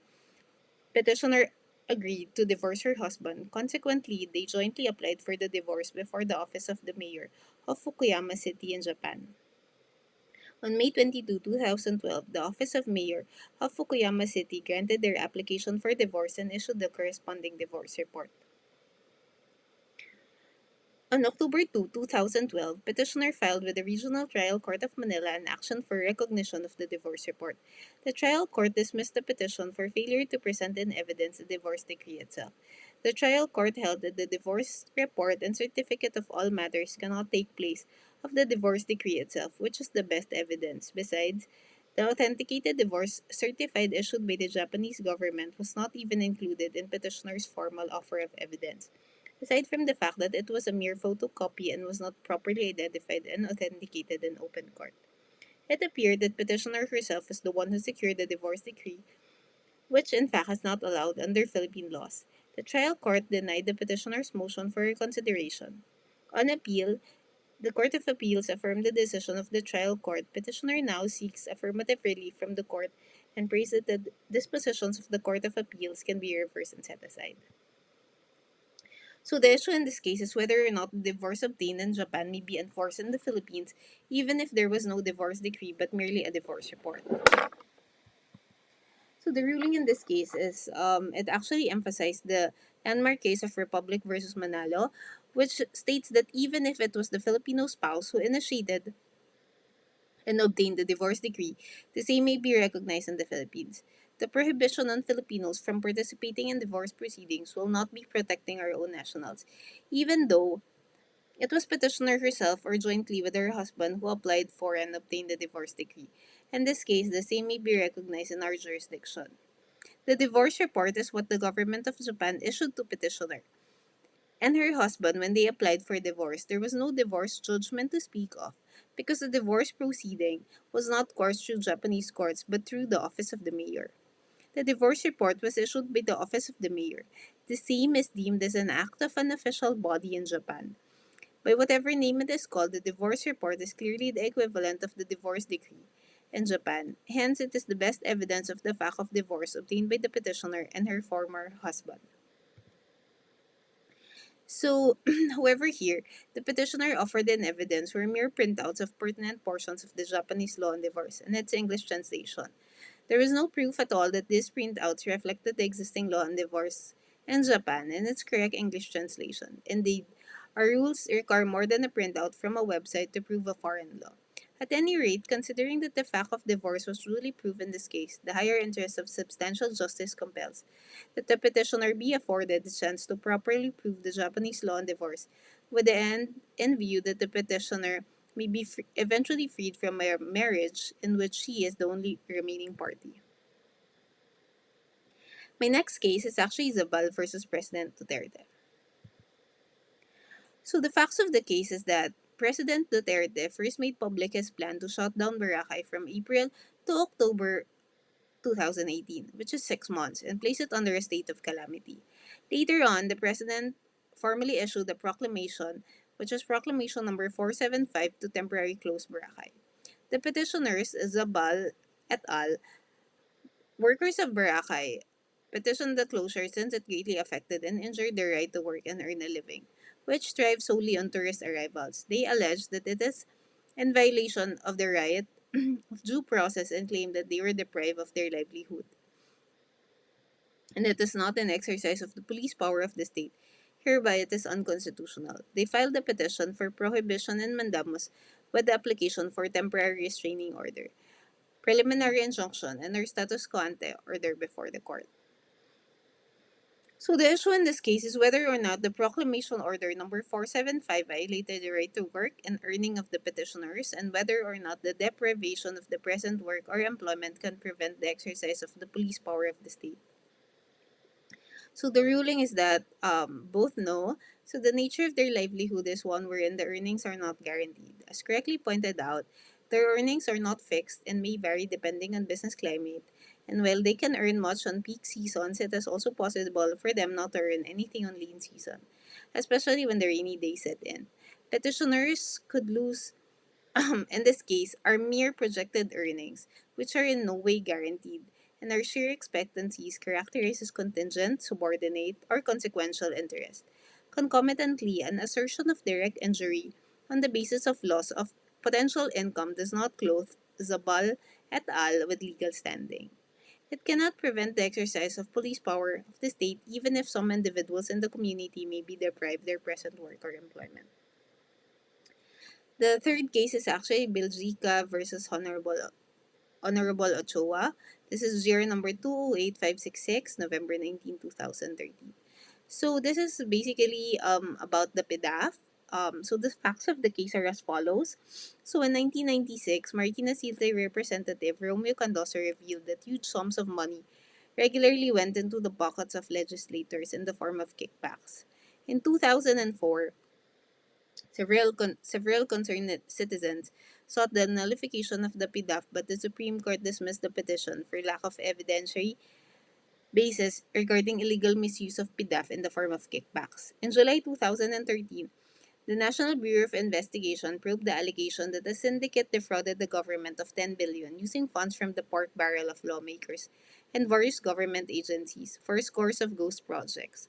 Petitioner agreed to divorce her husband. Consequently, they jointly applied for the divorce before the office of the mayor of Fukuyama City in Japan. On May 22, 2012, the Office of Mayor of Fukuyama City granted their application for divorce and issued the corresponding divorce report. On October 2, 2012, petitioner filed with the Regional Trial Court of Manila an action for recognition of the divorce report. The trial court dismissed the petition for failure to present in evidence the divorce decree itself. The trial court held that the divorce report and certificate of all matters cannot take place of the divorce decree itself, which is the best evidence. Besides, the authenticated divorce certified issued by the Japanese government was not even included in petitioner's formal offer of evidence. Aside from the fact that it was a mere photocopy and was not properly identified and authenticated in open court. It appeared that petitioner herself was the one who secured the divorce decree, which in fact is not allowed under Philippine laws. The trial court denied the petitioner's motion for reconsideration. On appeal, the Court of Appeals affirmed the decision of the trial court. Petitioner now seeks affirmative relief from the court and prays that the dispositions of the Court of Appeals can be reversed and set aside. So the issue in this case is whether or not the divorce obtained in Japan may be enforced in the Philippines, even if there was no divorce decree but merely a divorce report. So the ruling in this case is it actually emphasized the landmark case of Republic versus Manalo, which states that even if it was the Filipino spouse who initiated and obtained the divorce decree, the same may be recognized in the Philippines. The prohibition on Filipinos from participating in divorce proceedings will not be protecting our own nationals, even though it was petitioner herself or jointly with her husband who applied for and obtained the divorce decree. In this case, the same may be recognized in our jurisdiction. The divorce report is what the government of Japan issued to petitioner and her husband when they applied for divorce. There was no divorce judgment to speak of because the divorce proceeding was not coursed through Japanese courts but through the office of the mayor. The divorce report was issued by the office of the mayor. The same is deemed as an act of an official body in Japan. By whatever name it is called, the divorce report is clearly the equivalent of the divorce decree in Japan. Hence, it is the best evidence of the fact of divorce obtained by the petitioner and her former husband. So, however, here, the petitioner offered in evidence were mere printouts of pertinent portions of the Japanese law on divorce and its English translation. There is no proof at all that these printouts reflected the existing law on divorce in Japan and its correct English translation. Indeed, our rules require more than a printout from a website to prove a foreign law. At any rate, considering that the fact of divorce was duly proved in this case, the higher interest of substantial justice compels that the petitioner be afforded the chance to properly prove the Japanese law on divorce, with the end in view that the petitioner may be eventually freed from a marriage in which she is the only remaining party. My next case is actually Zabal versus President Duterte. So the facts of the case is that President Duterte first made public his plan to shut down Boracay from April to October 2018, which is 6 months, and place it under a state of calamity. Later on, the president formally issued a proclamation, which is Proclamation number 475 to temporarily close Boracay. The petitioners, Zabal et al., workers of Boracay, petitioned the closure since it greatly affected and injured their right to work and earn a living, which thrives solely on tourist arrivals. They allege that it is in violation of the right of due process and claim that they were deprived of their livelihood, and it is not an exercise of the police power of the state. Hereby, it is unconstitutional. They filed a petition for prohibition and mandamus with the application for temporary restraining order, preliminary injunction, and their status quo ante order before the court. So the issue in this case is whether or not the Proclamation Order number 475 violated the right to work and earning of the petitioners, and whether or not the deprivation of the present work or employment can prevent the exercise of the police power of the state. So the ruling is that both no. So the nature of their livelihood is one wherein the earnings are not guaranteed. As correctly pointed out, their earnings are not fixed and may vary depending on business climate. And while they can earn much on peak seasons, it is also possible for them not to earn anything on lean season, especially when the rainy days set in. Petitioners could lose in this case, are mere projected earnings, which are in no way guaranteed, and our sheer expectancies characterized as contingent, subordinate, or consequential interest. Concomitantly, an assertion of direct injury on the basis of loss of potential income does not clothe Zabal et al. With legal standing. It cannot prevent the exercise of police power of the state even if some individuals in the community may be deprived their present work or employment. The third case is actually Belgica versus Honorable Ochoa. This is year number 208566, November 19, 2013. So this is basically about the PDAF. So the facts of the case are as follows. So in 1996, Marikina City Representative Romeo Candoso revealed that huge sums of money regularly went into the pockets of legislators in the form of kickbacks. In 2004, several concerned citizens sought the nullification of the PDAF, but the Supreme Court dismissed the petition for lack of evidentiary basis regarding illegal misuse of PDAF in the form of kickbacks. In July 2013, the National Bureau of Investigation probed the allegation that a syndicate defrauded the government of 10 billion using funds from the pork barrel of lawmakers and various government agencies for scores of ghost projects.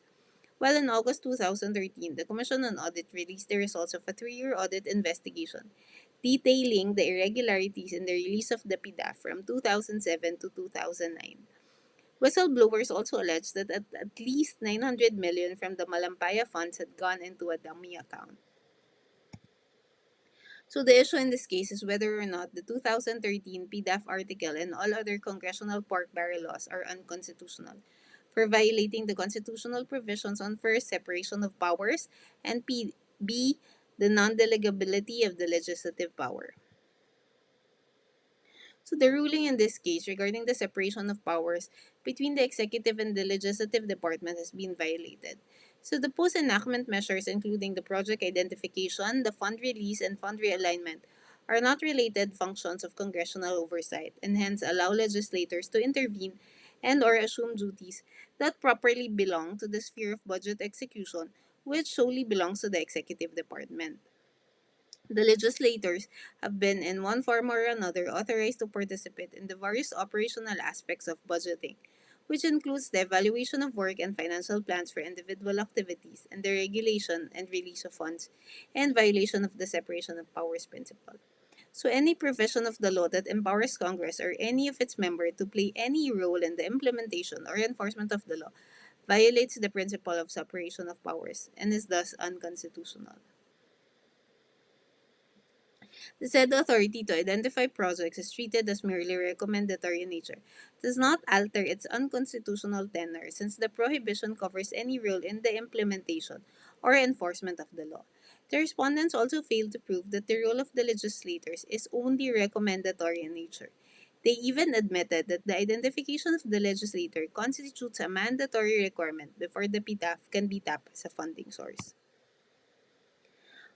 While in August 2013, the Commission on Audit released the results of a 3-year audit investigation detailing the irregularities in the release of the PDAF from 2007 to 2009. Whistleblowers also alleged that at least 900 million from the Malampaya funds had gone into a dummy account. So the issue in this case is whether or not the 2013 PDAF article and all other congressional pork barrel laws are unconstitutional for violating the constitutional provisions on first separation of powers and B, the non-delegability of the legislative power. So the ruling in this case regarding the separation of powers between the executive and the legislative department has been violated. So the post-enactment measures, including the project identification, the fund release, and fund realignment, are not related functions of congressional oversight and hence allow legislators to intervene and or assume duties that properly belong to the sphere of budget execution, which solely belongs to the executive department. The legislators have been, in one form or another, authorized to participate in the various operational aspects of budgeting, which includes the evaluation of work and financial plans for individual activities and the regulation and release of funds and violation of the separation of powers principle. So, any provision of the law that empowers Congress or any of its members to play any role in the implementation or enforcement of the law violates the principle of separation of powers and is thus unconstitutional. The said authority to identify projects is treated as merely recommendatory in nature, does not alter its unconstitutional tenor since the prohibition covers any role in the implementation or enforcement of the law. The respondents also failed to prove that the role of the legislators is only recommendatory in nature. They even admitted that the identification of the legislator constitutes a mandatory requirement before the PTAF can be tapped as a funding source.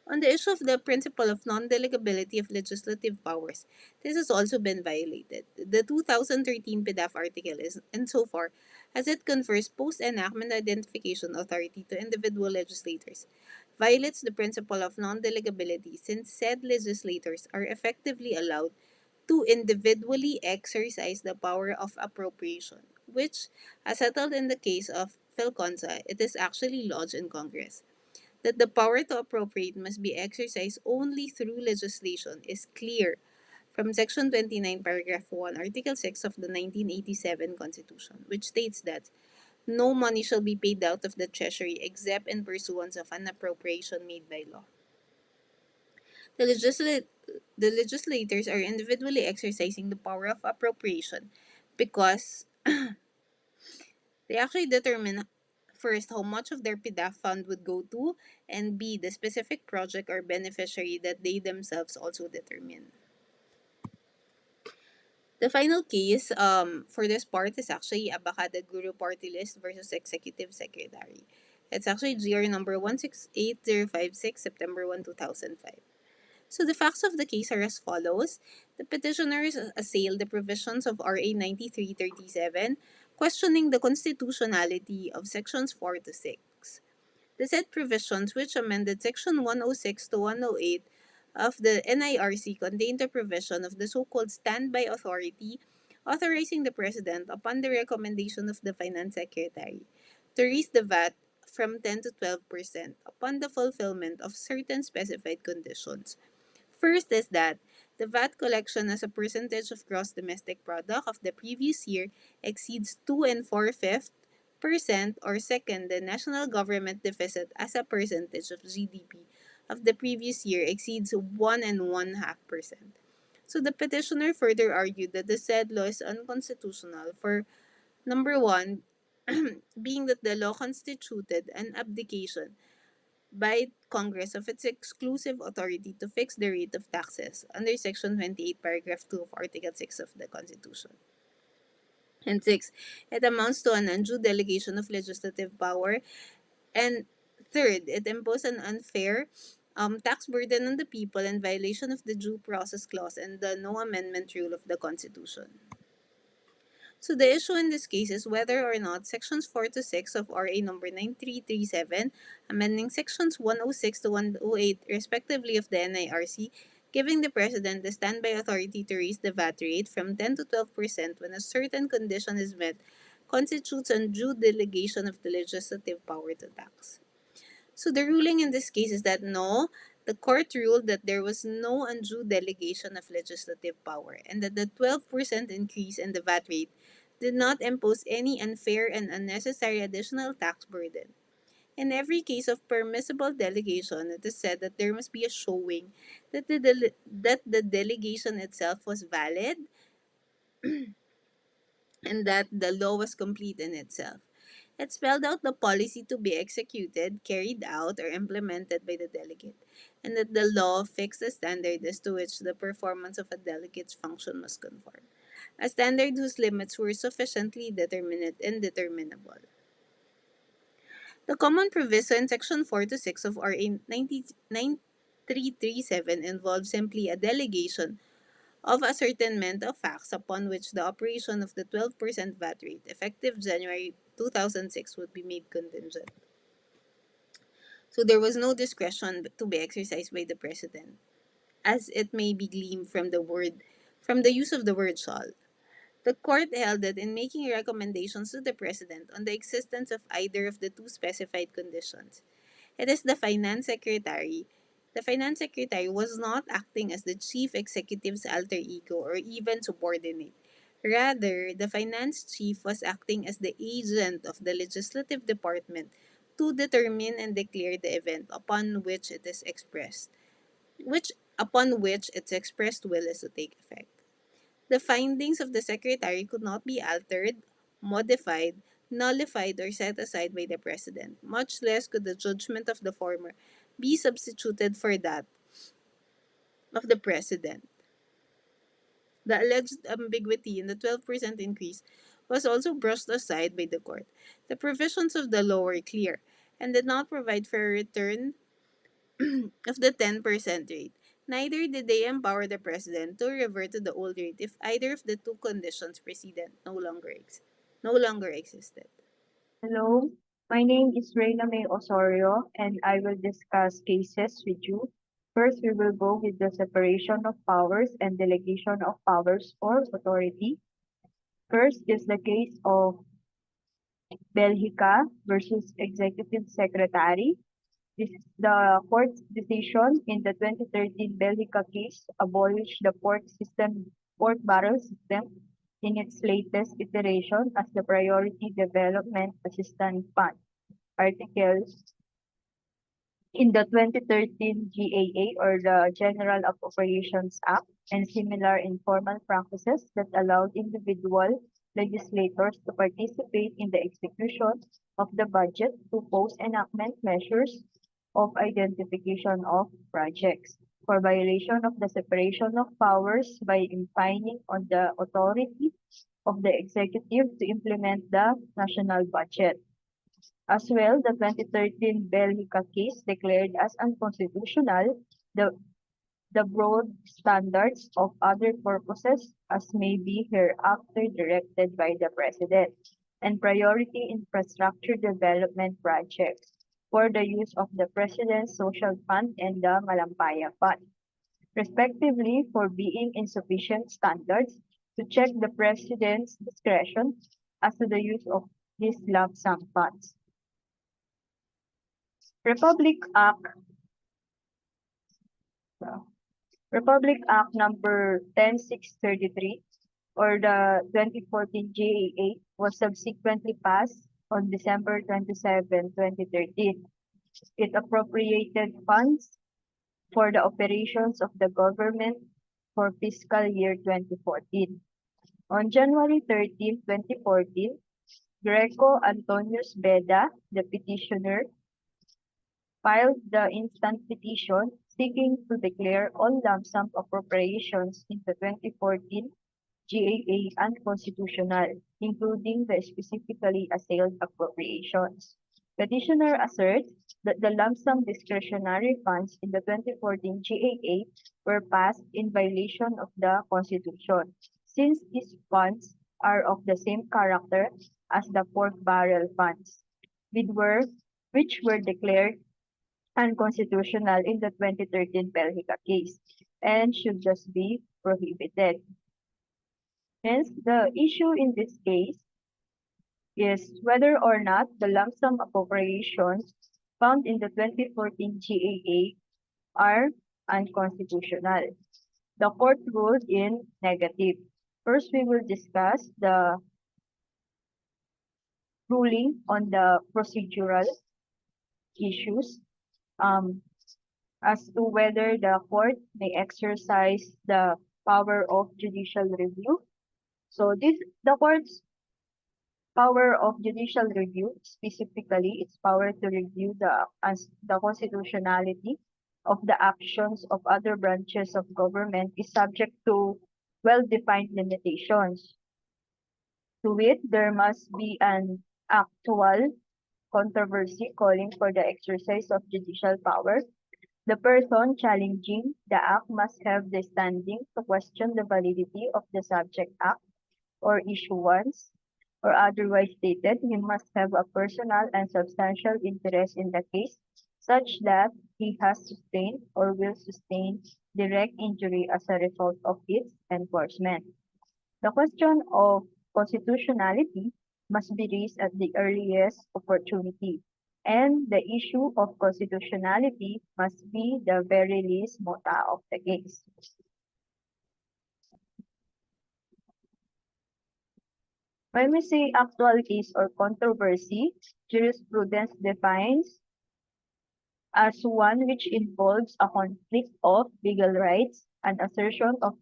On the issue of the principle of non-delegability of legislative powers, this has also been violated. The 2013 PDAF article is, insofar as it confers post-enactment identification authority to individual legislators, violates the principle of non-delegability since said legislators are effectively allowed to individually exercise the power of appropriation, which, as settled in the case of Philconsa, it is actually lodged in Congress. That the power to appropriate must be exercised only through legislation is clear from Section 29, Paragraph 1, Article 6 of the 1987 Constitution, which states that no money shall be paid out of the Treasury except in pursuance of an appropriation made by law. The, legisla- the legislators are individually exercising the power of appropriation because they actually determine first how much of their PDAF fund would go to, and B, the specific project or beneficiary that they themselves also determine. The final case for this part is actually Abacada Guru Party List versus Executive Secretary. It's actually GR number 168056, September 1, 2005. So the facts of the case are as follows. The petitioners assailed the provisions of RA 9337, questioning the constitutionality of sections 4 to 6. The said provisions, which amended Section 106 to 108 of the NIRC, contained a provision of the so-called standby authority authorizing the President, upon the recommendation of the Finance Secretary, to raise the VAT from 10 to 12% upon the fulfillment of certain specified conditions. First is that the VAT collection as a percentage of gross domestic product of the previous year exceeds 2 and 4/5%, or second, the national government deficit as a percentage of GDP of the previous year exceeds 1 and 1/2%. So the petitioner further argued that the said law is unconstitutional for number one, being that the law constituted an abdication by Congress of its exclusive authority to fix the rate of taxes under Section 28, Paragraph 2 of Article 6 of the Constitution. And 6, it amounts to an undue delegation of legislative power. And third, it imposed an unfair tax burden on the people in violation of the Due Process Clause and the No Amendment Rule of the Constitution. So the issue in this case is whether or not sections 4 to 6 of RA number 9337, amending sections 106 to 108 respectively of the NIRC, giving the President the standby authority to raise the VAT rate from 10 to 12% when a certain condition is met, constitutes undue delegation of the legislative power to tax. So the ruling in this case is that no, the court ruled that there was no undue delegation of legislative power and that the 12% increase in the VAT rate did not impose any unfair and unnecessary additional tax burden. In every case of permissible delegation, it is said that there must be a showing that that the delegation itself was valid and that the law was complete in itself. It spelled out the policy to be executed, carried out, or implemented by the delegate, and that the law fixed a standard as to which the performance of a delegate's function must conform, a standard whose limits were sufficiently determinate and determinable. The common proviso in Section 4 to 6 of RA 9337 involves simply a delegation of ascertainment of facts upon which the operation of the 12% VAT rate effective January 2006 would be made contingent. So there was no discretion to be exercised by the president, as it may be gleaned from the use of the word shall. The court held that in making recommendations to the president on the existence of either of the two specified conditions, it is the finance secretary. The finance secretary was not acting as the chief executive's alter ego or even subordinate. Rather, the finance chief was acting as the agent of the legislative department to determine and declare the event upon which its expressed will is to take effect. The findings of the secretary could not be altered, modified, nullified, or set aside by the president. Much less could the judgment of the former be substituted for that of the president. The alleged ambiguity in the 12% increase was also brushed aside by the court. The provisions of the law were clear and did not provide for a return of the 10% rate. Neither did they empower the president to revert to the old rate if either of the two conditions precedent no longer existed. Hello, my name is Reina May Osorio, and I will discuss cases with you. First, we will go with the separation of powers and delegation of powers or authority. First is the case of Belgica versus Executive Secretary. This is the court's decision in the 2013 Belgica case abolished the pork barrel system in its latest iteration as the Priority Development Assistance Fund. Articles in the 2013 GAA or the General Appropriations Act and similar informal practices that allowed individual legislators to participate in the execution of the budget to post-enactment measures of identification of projects for violation of the separation of powers by impining on the authority of the executive to implement the national budget. As well, the 2013 Belgica case declared as unconstitutional the, the broad standards of other purposes as may be hereafter directed by the President and priority infrastructure development projects for the use of the President's Social Fund and the Malampaya Fund, respectively for being insufficient standards to check the President's discretion as to the use of these lump sum funds. Republic Act Republic Act number 10633 or the 2014 GAA was subsequently passed on December 27, 2013. It appropriated funds for the operations of the government for fiscal year 2014. On January 13, 2014, Greco Antonius Beda, the petitioner, filed the instant petition seeking to declare all lump sum appropriations in the 2014 GAA unconstitutional, including the specifically assailed appropriations. Petitioner asserts that the lump sum discretionary funds in the 2014 GAA were passed in violation of the Constitution, since these funds are of the same character as the pork barrel funds, which were declared unconstitutional in the 2013 Belgica case and should just be prohibited. Hence, the issue in this case is whether or not the lump sum appropriations found in the 2014 GAA are unconstitutional. The court ruled in negative. First, we will discuss the ruling on the procedural issues, um, as to whether the court may exercise the power of judicial review. So the court's power of judicial review, specifically its power to review the constitutionality of the actions of other branches of government, is subject to well-defined limitations. To wit, there must be an actual controversy calling for the exercise of judicial power. The person challenging the act must have the standing to question the validity of the subject act or issuance, or otherwise stated, he must have a personal and substantial interest in the case, such that he has sustained or will sustain direct injury as a result of its enforcement. The question of constitutionality must be raised at the earliest opportunity, and the issue of constitutionality must be the very least mota of the case. When we say actual case or controversy, jurisprudence defines as one which involves a conflict of legal rights, an assertion of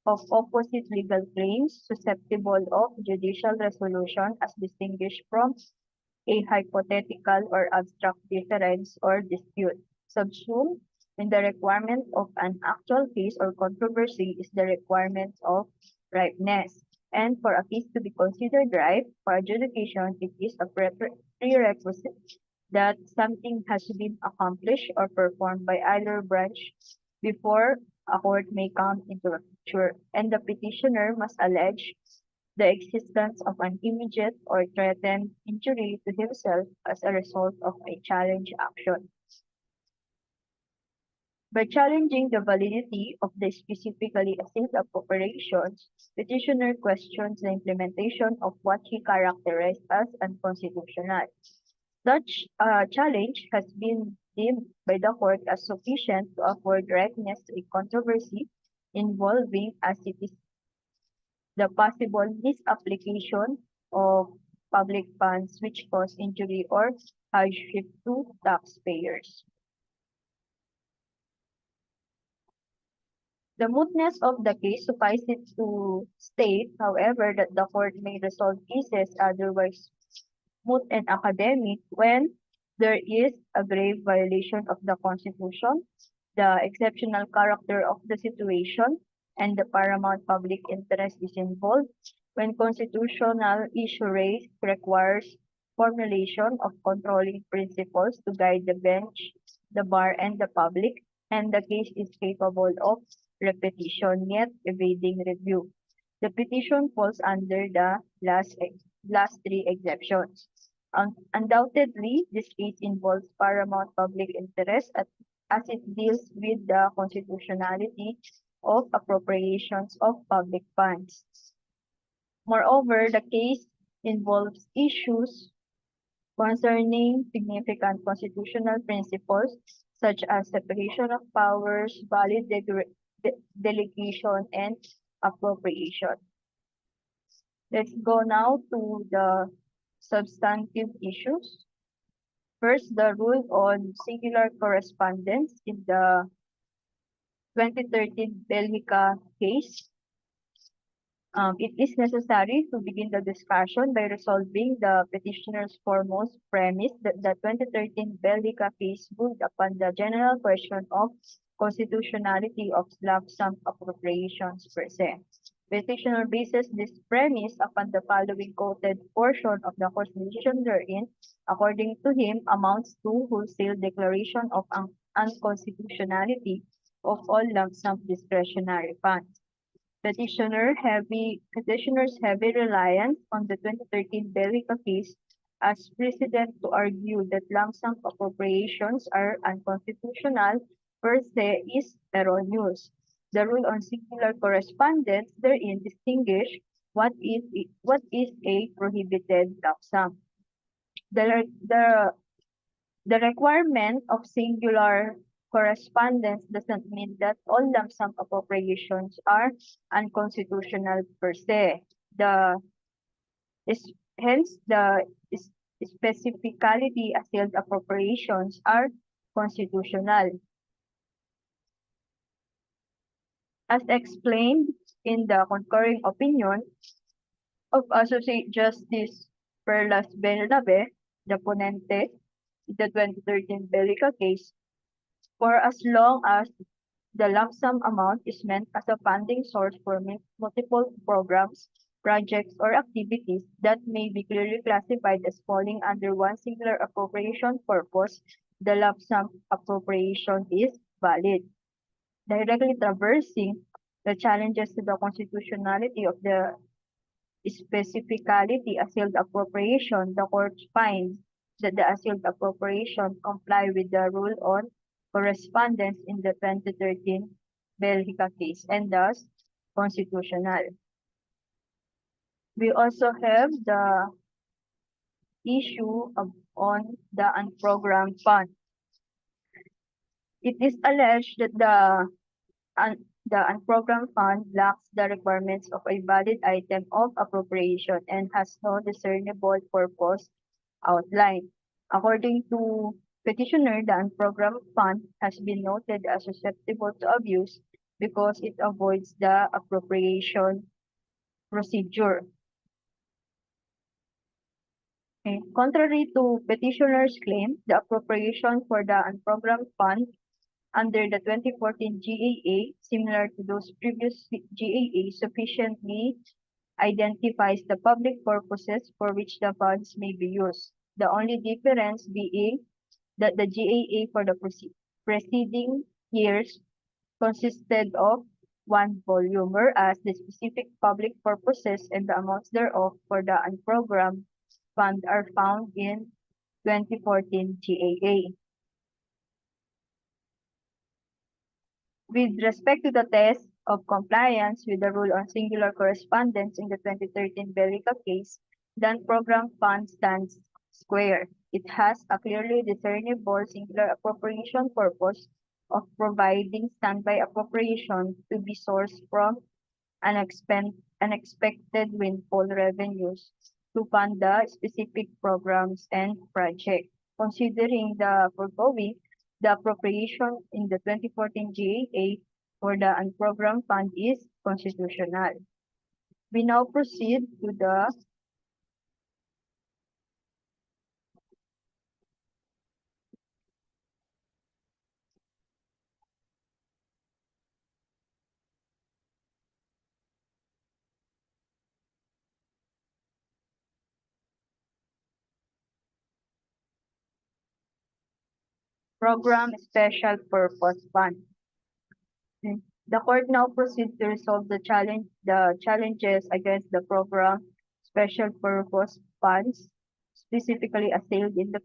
opposite legal claims susceptible of judicial resolution as distinguished from a hypothetical or abstract difference or dispute. Subsumed in the requirement of an actual case or controversy is the requirement of ripeness. And for a case to be considered ripe for adjudication, it is a prerequisite that something has been accomplished or performed by either branch before a court may come into a picture, and the petitioner must allege the existence of an immediate or threatened injury to himself as a result of a challenge action. By challenging the validity of the specifically assigned operations, petitioner questions the implementation of what he characterized as unconstitutional. Such a challenge has been deemed by the court as sufficient to afford ripeness to a controversy involving, as it is, the possible misapplication of public funds which cause injury or hardship to taxpayers. The mootness of the case suffices to state, however, that the court may resolve cases otherwise moot and academic when there is a grave violation of the Constitution, the exceptional character of the situation, and the paramount public interest is involved, when constitutional issue raised requires formulation of controlling principles to guide the bench, the bar, and the public, and the case is capable of repetition yet evading review. The petition falls under the last three exceptions. Undoubtedly, this case involves paramount public interest as it deals with the constitutionality of appropriations of public funds. Moreover, the case involves issues concerning significant constitutional principles such as separation of powers, valid delegation, and appropriation. Let's go now to the substantive issues. First, the rule on singular correspondence in the 2013 Belgica case. It is necessary to begin the discussion by resolving the petitioner's foremost premise that the 2013 Belgica case ruled upon the general question of constitutionality of lump sum appropriations per se. Petitioner bases this premise upon the following quoted portion of the Constitution wherein, according to him, amounts to wholesale declaration of unconstitutionality of all lump sum discretionary funds. Petitioner's heavy reliance on the 2013 Bellica case as precedent to argue that lump sum appropriations are unconstitutional per se is erroneous. The rule on singular correspondence therein distinguished What is a prohibited lump sum? The, the, the requirement of singular correspondence doesn't mean that all lump sum appropriations are unconstitutional per se. The is hence the is- specificality assailed appropriations are constitutional. As explained in the concurring opinion of Associate Justice Perlas Bernabe, the ponente in the 2013 Bellica case, for as long as the lump sum amount is meant as a funding source for multiple programs, projects, or activities that may be clearly classified as falling under one singular appropriation purpose, the lump sum appropriation is valid. Directly traversing the challenges to the constitutionality of the specificality assailed appropriation, the court finds that the assailed appropriation comply with the rule on correspondence in the 2013 Belgica case and thus constitutional. We also have the on the unprogrammed fund. It is alleged that the unprogrammed fund lacks the requirements of a valid item of appropriation and has no discernible purpose outlined. According to petitioner, the unprogrammed fund has been noted as susceptible to abuse because it avoids the appropriation procedure. Okay. Contrary to petitioner's claim, the appropriation for the unprogrammed fund under the 2014 GAA, similar to those previous GAA, sufficiently identifies the public purposes for which the funds may be used. The only difference being that the GAA for the preceding years consisted of one volume, whereas the specific public purposes and the amounts thereof for the unprogrammed fund are found in 2014 GAA. With respect to the test of compliance with the rule on singular correspondence in the 2013 Bellica case, the unprogrammed fund stands square. It has a clearly discernible singular appropriation purpose of providing standby appropriation to be sourced from unexpected windfall revenues to fund the specific programs and projects. Considering the foregoing, the appropriation in the 2014 GAA for the unprogrammed fund is constitutional. We now proceed to the program special purpose fund. The court now proceeds to resolve the challenges against the program special purpose funds, specifically assailed in the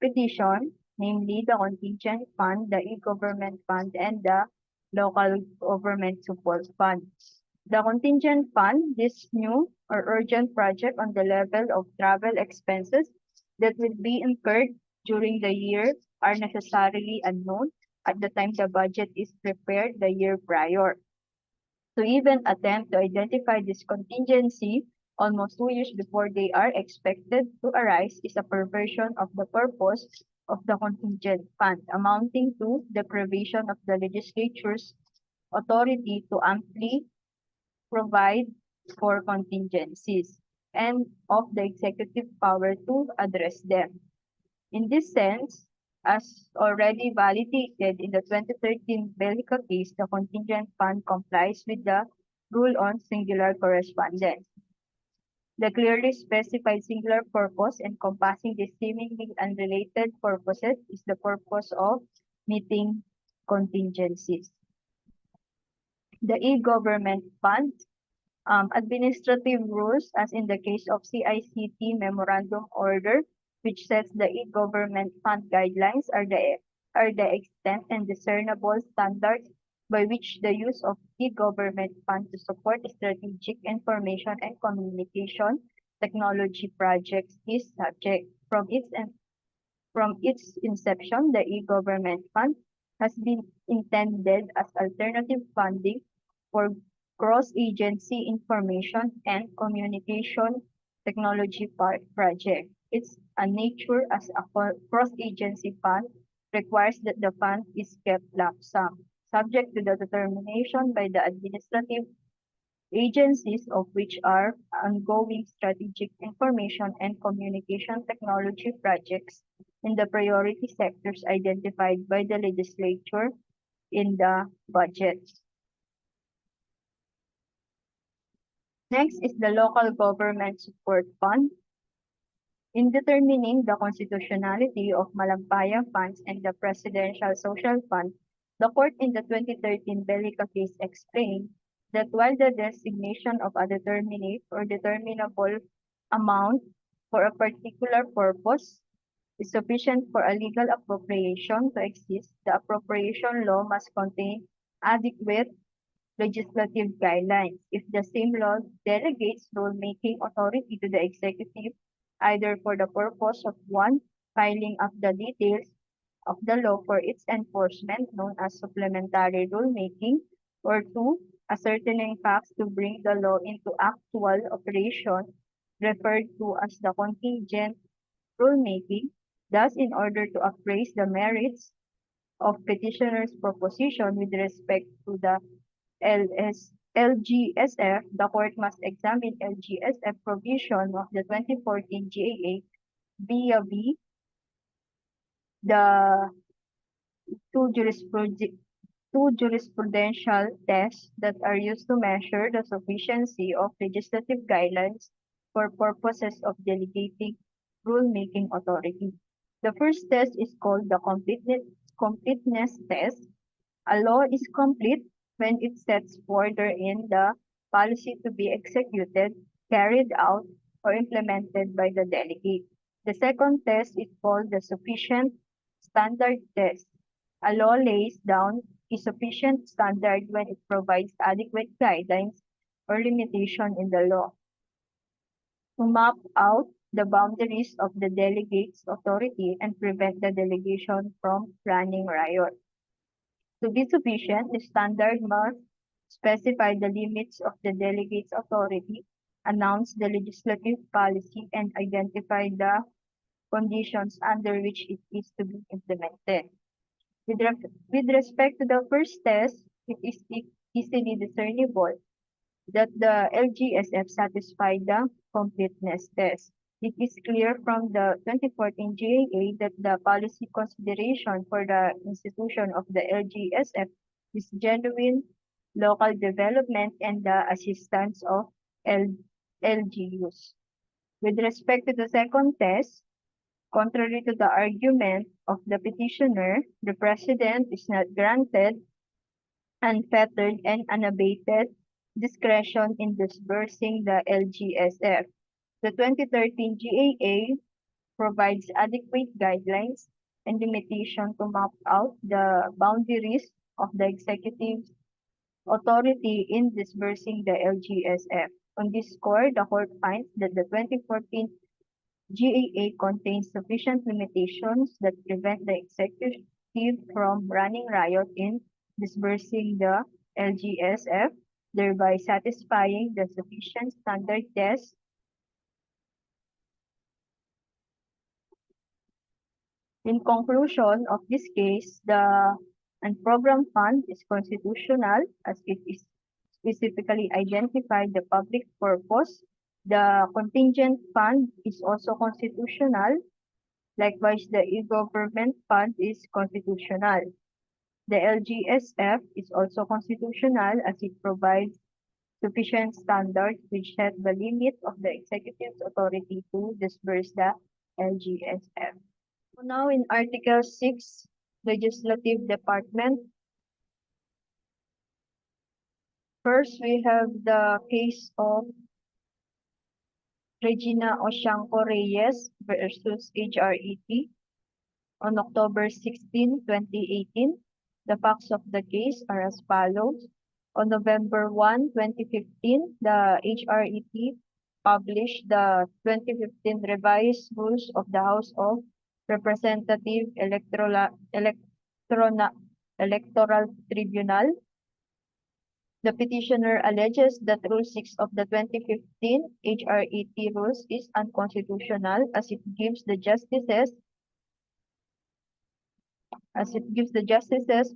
petition, namely the contingent fund, the e-government fund, and the local government support fund. The contingent fund, this new or urgent project on the level of travel expenses that will be incurred during the year are necessarily unknown at the time the budget is prepared the year prior. To even attempt to identify this contingency almost 2 years before they are expected to arise is a perversion of the purpose of the contingent fund, amounting to deprivation of the legislature's authority to amply provide for contingencies and of the executive power to address them. In this sense, as already validated in the 2013 Bellica case, the contingent fund complies with the rule on singular correspondence. The clearly specified singular purpose encompassing the seemingly unrelated purposes is the purpose of meeting contingencies. The e-government fund administrative rules, as in the case of CICT Memorandum Order, which sets the e-government fund guidelines, are the extent and discernible standards by which the use of e-government funds to support strategic information and communication technology projects is subject. From its inception, the e-government fund has been intended as alternative funding for cross-agency information and communication technology project. Its nature as a cross-agency fund requires that the fund is kept lump sum, subject to the determination by the administrative agencies of which are ongoing strategic information and communication technology projects in the priority sectors identified by the legislature in the budget. Next is the Local Government Support Fund. In determining the constitutionality of Malampaya funds and the Presidential Social Fund, the court in the 2013 Belica case explained that while the designation of a determinate or determinable amount for a particular purpose is sufficient for a legal appropriation to exist, the appropriation law must contain adequate legislative guidelines. If the same law delegates rulemaking authority to the executive, either for the purpose of one, filing of the details of the law for its enforcement, known as supplementary rulemaking, or two, ascertaining facts to bring the law into actual operation, referred to as the contingent rulemaking. Thus, in order to appraise the merits of petitioner's proposition with respect to the LGSF, the court must examine LGSF provision of the 2014 GAA vis-a-vis the two, two jurisprudential tests that are used to measure the sufficiency of legislative guidelines for purposes of delegating rulemaking authority. The first test is called the completeness test. A law is complete when it sets forth therein the policy to be executed, carried out, or implemented by the delegate. The second test is called the sufficient standard test. A law lays down a sufficient standard when it provides adequate guidelines or limitation in the law to map out the boundaries of the delegate's authority and prevent the delegation from running riot. To be sufficient, the standard must specify the limits of the delegate's authority, announce the legislative policy, and identify the conditions under which it is to be implemented. With respect to the first test, it is easily discernible that the LGSF satisfied the completeness test. It is clear from the 2014 GAA that the policy consideration for the institution of the LGSF is genuine local development and the assistance of LGUs. With respect to the second test, contrary to the argument of the petitioner, the President is not granted unfettered and unabated discretion in disbursing the LGSF. The 2013 GAA provides adequate guidelines and limitation to map out the boundaries of the executive authority in disbursing the LGSF. On this score, the court finds that the 2014 GAA contains sufficient limitations that prevent the executive from running riot in disbursing the LGSF, thereby satisfying the sufficient standard test. In conclusion of this case, the unprogrammed fund is constitutional as it is specifically identified the public purpose. The contingent fund is also constitutional. Likewise, the e-government fund is constitutional. The LGSF is also constitutional as it provides sufficient standards which set the limit of the executive's authority to disburse the LGSF. So now in Article 6, Legislative Department, first we have the case of Regina Osianco Reyes versus HRET on October 16, 2018. The facts of the case are as follows. On November 1, 2015, the HRET published the 2015 revised rules of the House of Representative Electoral Tribunal. The petitioner alleges that Rule 6 of the 2015 HRET rules is unconstitutional as it gives the justices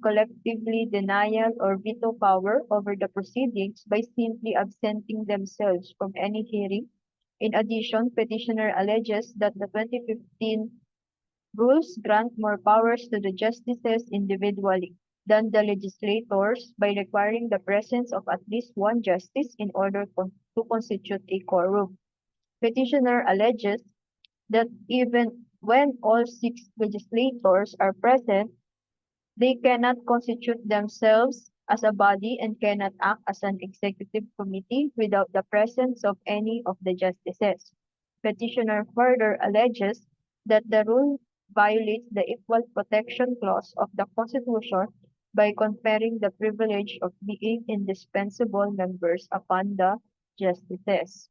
collectively denial or veto power over the proceedings by simply absenting themselves from any hearing. In addition, petitioner alleges that the 2015 rules grant more powers to the justices individually than the legislators by requiring the presence of at least one justice in order to constitute a quorum. Petitioner alleges that even when all six legislators are present, they cannot constitute themselves as a body and cannot act as an executive committee without the presence of any of the justices. Petitioner further alleges that the rule violates the Equal Protection Clause of the Constitution by conferring the privilege of being indispensable members upon the justices.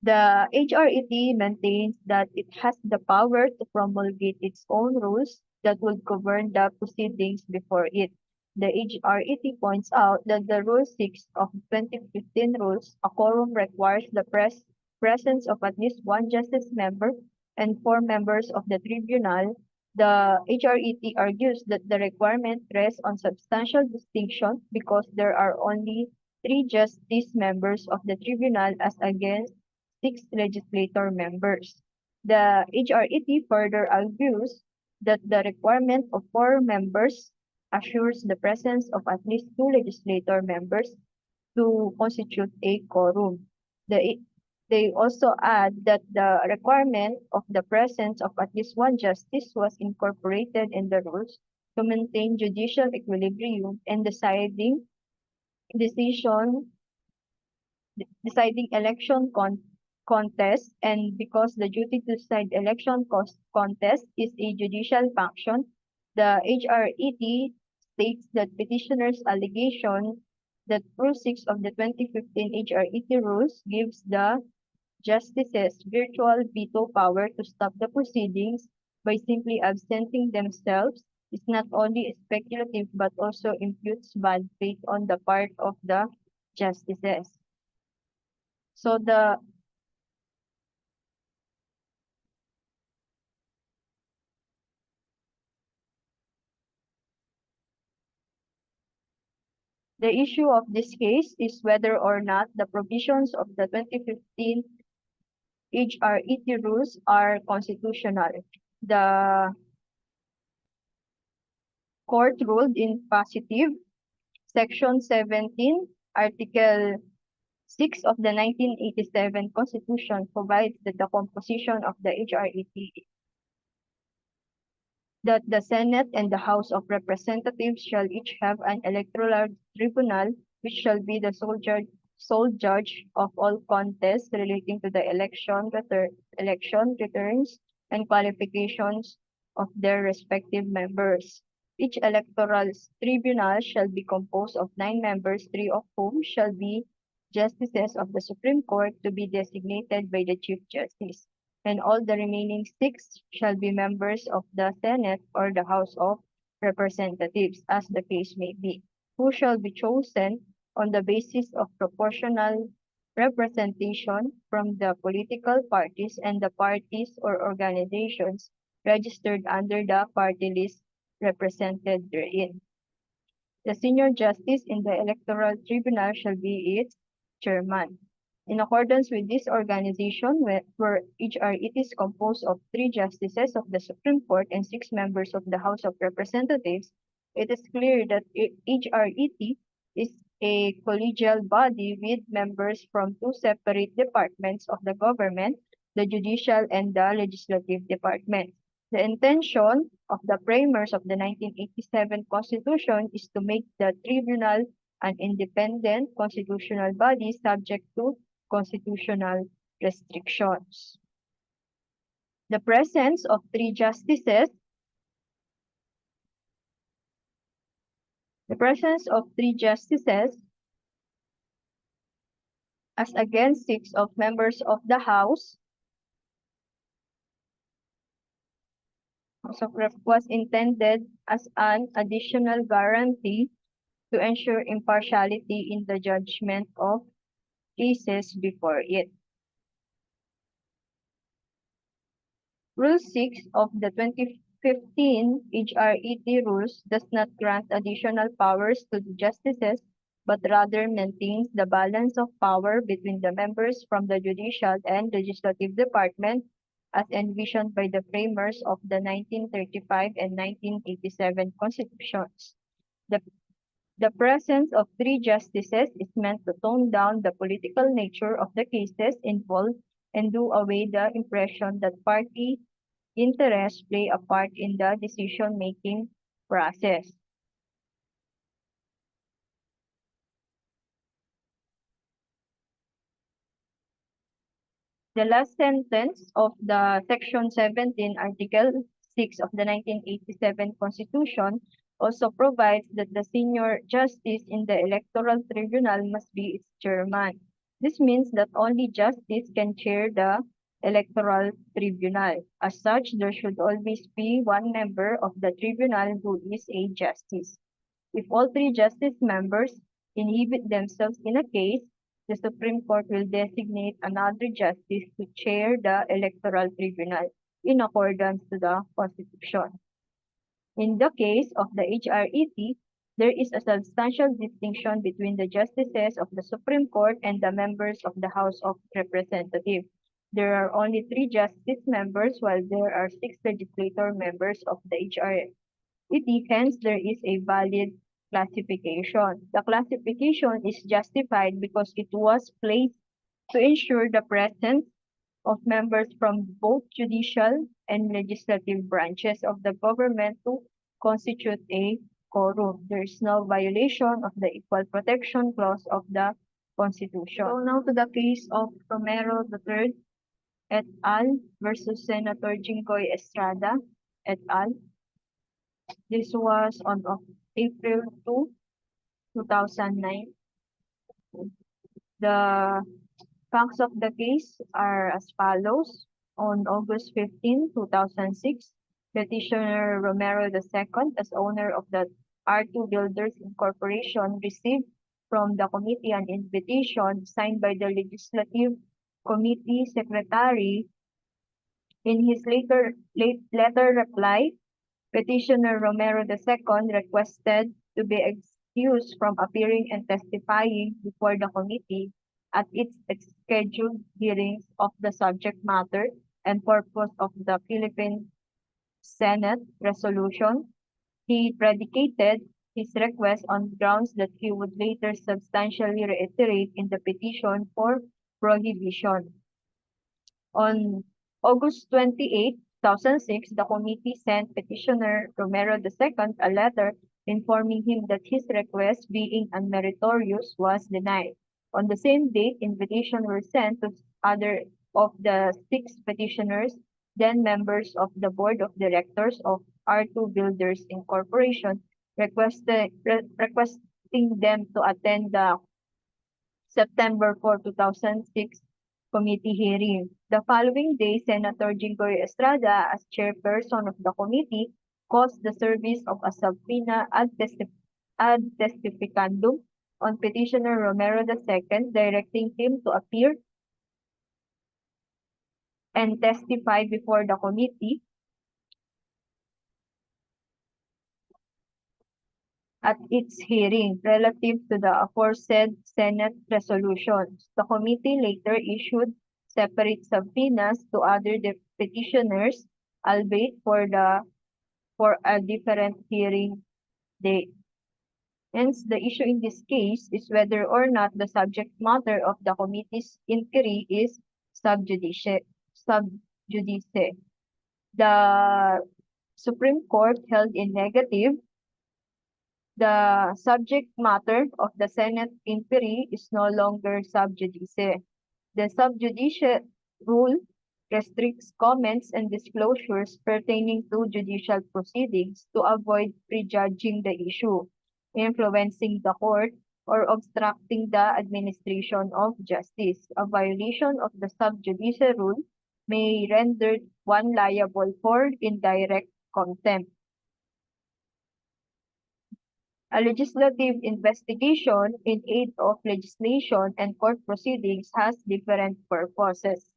The HRET maintains that it has the power to promulgate its own rules that would govern the proceedings before it. The HRET points out that the Rule 6 of 2015 rules, a quorum requires the presence of at least one justice member and four members of the tribunal. The HRET argues that the requirement rests on substantial distinction because there are only three justice members of the tribunal as against six legislator members. The HRET further argues that the requirement of four members assures the presence of at least two legislator members to constitute a quorum. They also add that the requirement of the presence of at least one justice was incorporated in the rules to maintain judicial equilibrium and decision deciding contest, and because the duty to decide contest is a judicial function, the HRET states that petitioner's allegation that Rule 6 of the 2015 HRET rules gives the justices virtual veto power to stop the proceedings by simply absenting themselves is not only speculative but also imputes bad faith on the part of the justices. So the issue of this case is whether or not the provisions of the 2015 HRET rules are constitutional. The court ruled in positive. Section 17, Article 6 of the 1987 Constitution provides that the composition of the HRET that the Senate and the House of Representatives shall each have an electoral tribunal which shall be the sole judge of all contests relating to the election returns and qualifications of their respective members. Each electoral tribunal shall be composed of 9 members, 3 of whom shall be justices of the Supreme Court to be designated by the Chief Justice, and all the remaining 6 shall be members of the Senate or the House of Representatives, as the case may be, who shall be chosen on the basis of proportional representation from the political parties and the parties or organizations registered under the party list represented therein. The senior justice in the electoral tribunal shall be its chairman. In accordance with this organization, where HRET is composed of 3 justices of the Supreme Court and 6 members of the House of Representatives, it is clear that HRET is a collegial body with members from 2 separate departments of the government, the judicial and the legislative department. The intention of the framers of the 1987 Constitution is to make the tribunal an independent constitutional body subject to constitutional restrictions. The presence of 3 justices The presence of 3 justices as against 6 of members of the House was intended as an additional guarantee to ensure impartiality in the judgment of cases before it. Rule 6 of the 2015 HRET rules does not grant additional powers to the justices, but rather maintains the balance of power between the members from the judicial and legislative department as envisioned by the framers of the 1935 and 1987 constitutions. The The presence of 3 justices is meant to tone down the political nature of the cases involved and do away the impression that party interests play a part in the decision-making process. The last sentence of the Section 17, Article 6 of the 1987 Constitution also provides that the senior justice in the electoral tribunal must be its chairman. This means that only justice can chair the electoral tribunal. As such, there should always be one member of the tribunal who is a justice. If all 3 justice members inhibit themselves in a case, the Supreme Court will designate another justice to chair the electoral tribunal in accordance to the Constitution. In the case of the HRET, there is a substantial distinction between the justices of the Supreme Court and the members of the House of Representatives. There are only 3 justice members while there are 6 legislator members of the HRET. Hence, there is a valid classification. The classification is justified because it was placed to ensure the presence of members from both judicial and legislative branches of the government to constitute a quorum. There is no violation of the Equal Protection Clause of the Constitution. So now to the case of Romero III et al. Versus Senator Jinggoy Estrada et al. This was on April 2, 2009. The facts of the case are as follows. On August 15, 2006, petitioner Romero II, as owner of the R2 Builders Incorporation, received from the committee an invitation signed by the Legislative Committee Secretary. In his letter reply, petitioner Romero II requested to be excused from appearing and testifying before the committee at its scheduled hearings of the subject matter and purpose of the Philippine Senate resolution. He predicated his request on grounds that he would later substantially reiterate in the petition for prohibition. On August 28, 2006, the committee sent petitioner Romero II a letter informing him that his request, being unmeritorious, was denied. On the same date, invitations were sent to other of the 6 petitioners, then members of the board of directors of R2 Builders Incorporation, requesting them to attend the September 4, 2006 committee hearing. The following day, Senator Jinggoy Estrada, as chairperson of the committee, caused the service of a subpoena ad testificandum on petitioner Romero II, directing him to appear and testify before the committee at its hearing relative to the aforesaid Senate resolutions. The committee later issued separate subpoenas to other petitioners, albeit for a different hearing date. Hence, the issue in this case is whether or not the subject matter of the committee's inquiry is sub judice. The Supreme Court held in negative. The subject matter of the Senate inquiry is no longer sub judice. The sub judice rule restricts comments and disclosures pertaining to judicial proceedings to avoid prejudging the issue. influencing the court, or obstructing the administration of justice. A violation of the sub judice rule may render one liable for indirect contempt. A legislative investigation in aid of legislation and court proceedings has different purposes.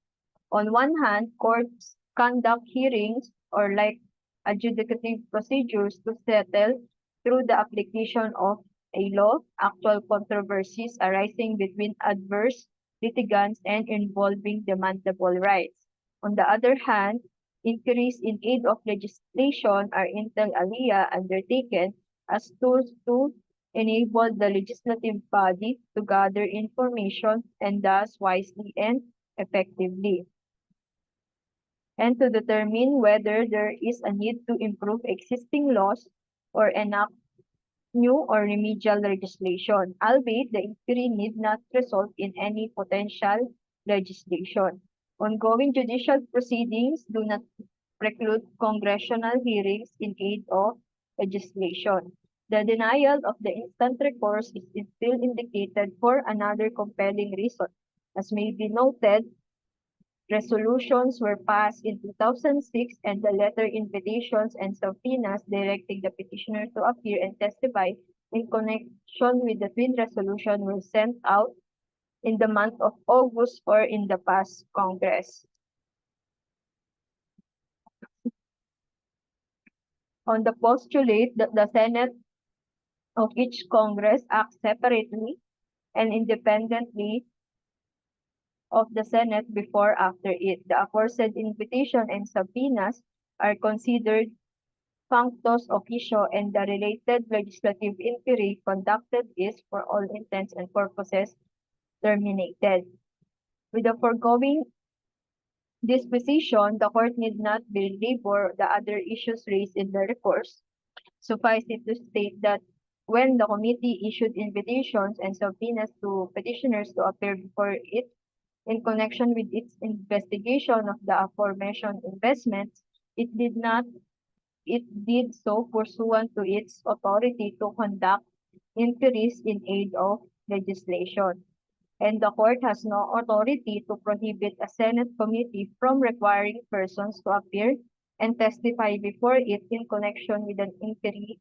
On one hand, courts conduct hearings or like adjudicative procedures to settle through the application of a law, actual controversies arising between adverse litigants and involving demandable rights. On the other hand, inquiries in aid of legislation are inter alia undertaken as tools to enable the legislative body to gather information and thus wisely and effectively, and to determine whether there is a need to improve existing laws or enact new or remedial legislation, albeit the inquiry need not result in any potential legislation. Ongoing judicial proceedings do not preclude congressional hearings in aid of legislation. The denial of the instant recourse is still indicated for another compelling reason. As may be noted, resolutions were passed in 2006 and the letter invitations and subpoenas directing the petitioner to appear and testify in connection with the twin resolution were sent out in the month of August or in the past Congress. On the postulate that the Senate of each Congress acts separately and independently of the Senate before after it. The aforesaid invitation and subpoenas are considered functos officio and the related legislative inquiry conducted is, for all intents and purposes, terminated. With the foregoing disposition, the court need not belabor the other issues raised in the recourse. Suffice it to state that when the committee issued invitations and subpoenas to petitioners to appear before it in connection with its investigation of the aforementioned investments, it did so pursuant to its authority to conduct inquiries in aid of legislation, and the court has no authority to prohibit a Senate committee from requiring persons to appear and testify before it in connection with an inquiry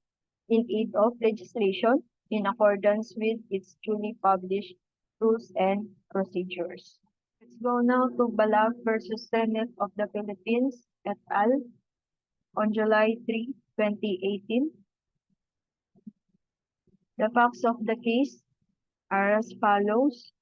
in aid of legislation in accordance with its duly published rules and procedures. Let's go now to Balag versus Senate of the Philippines et al. On July 3, 2018. The facts of the case are as follows.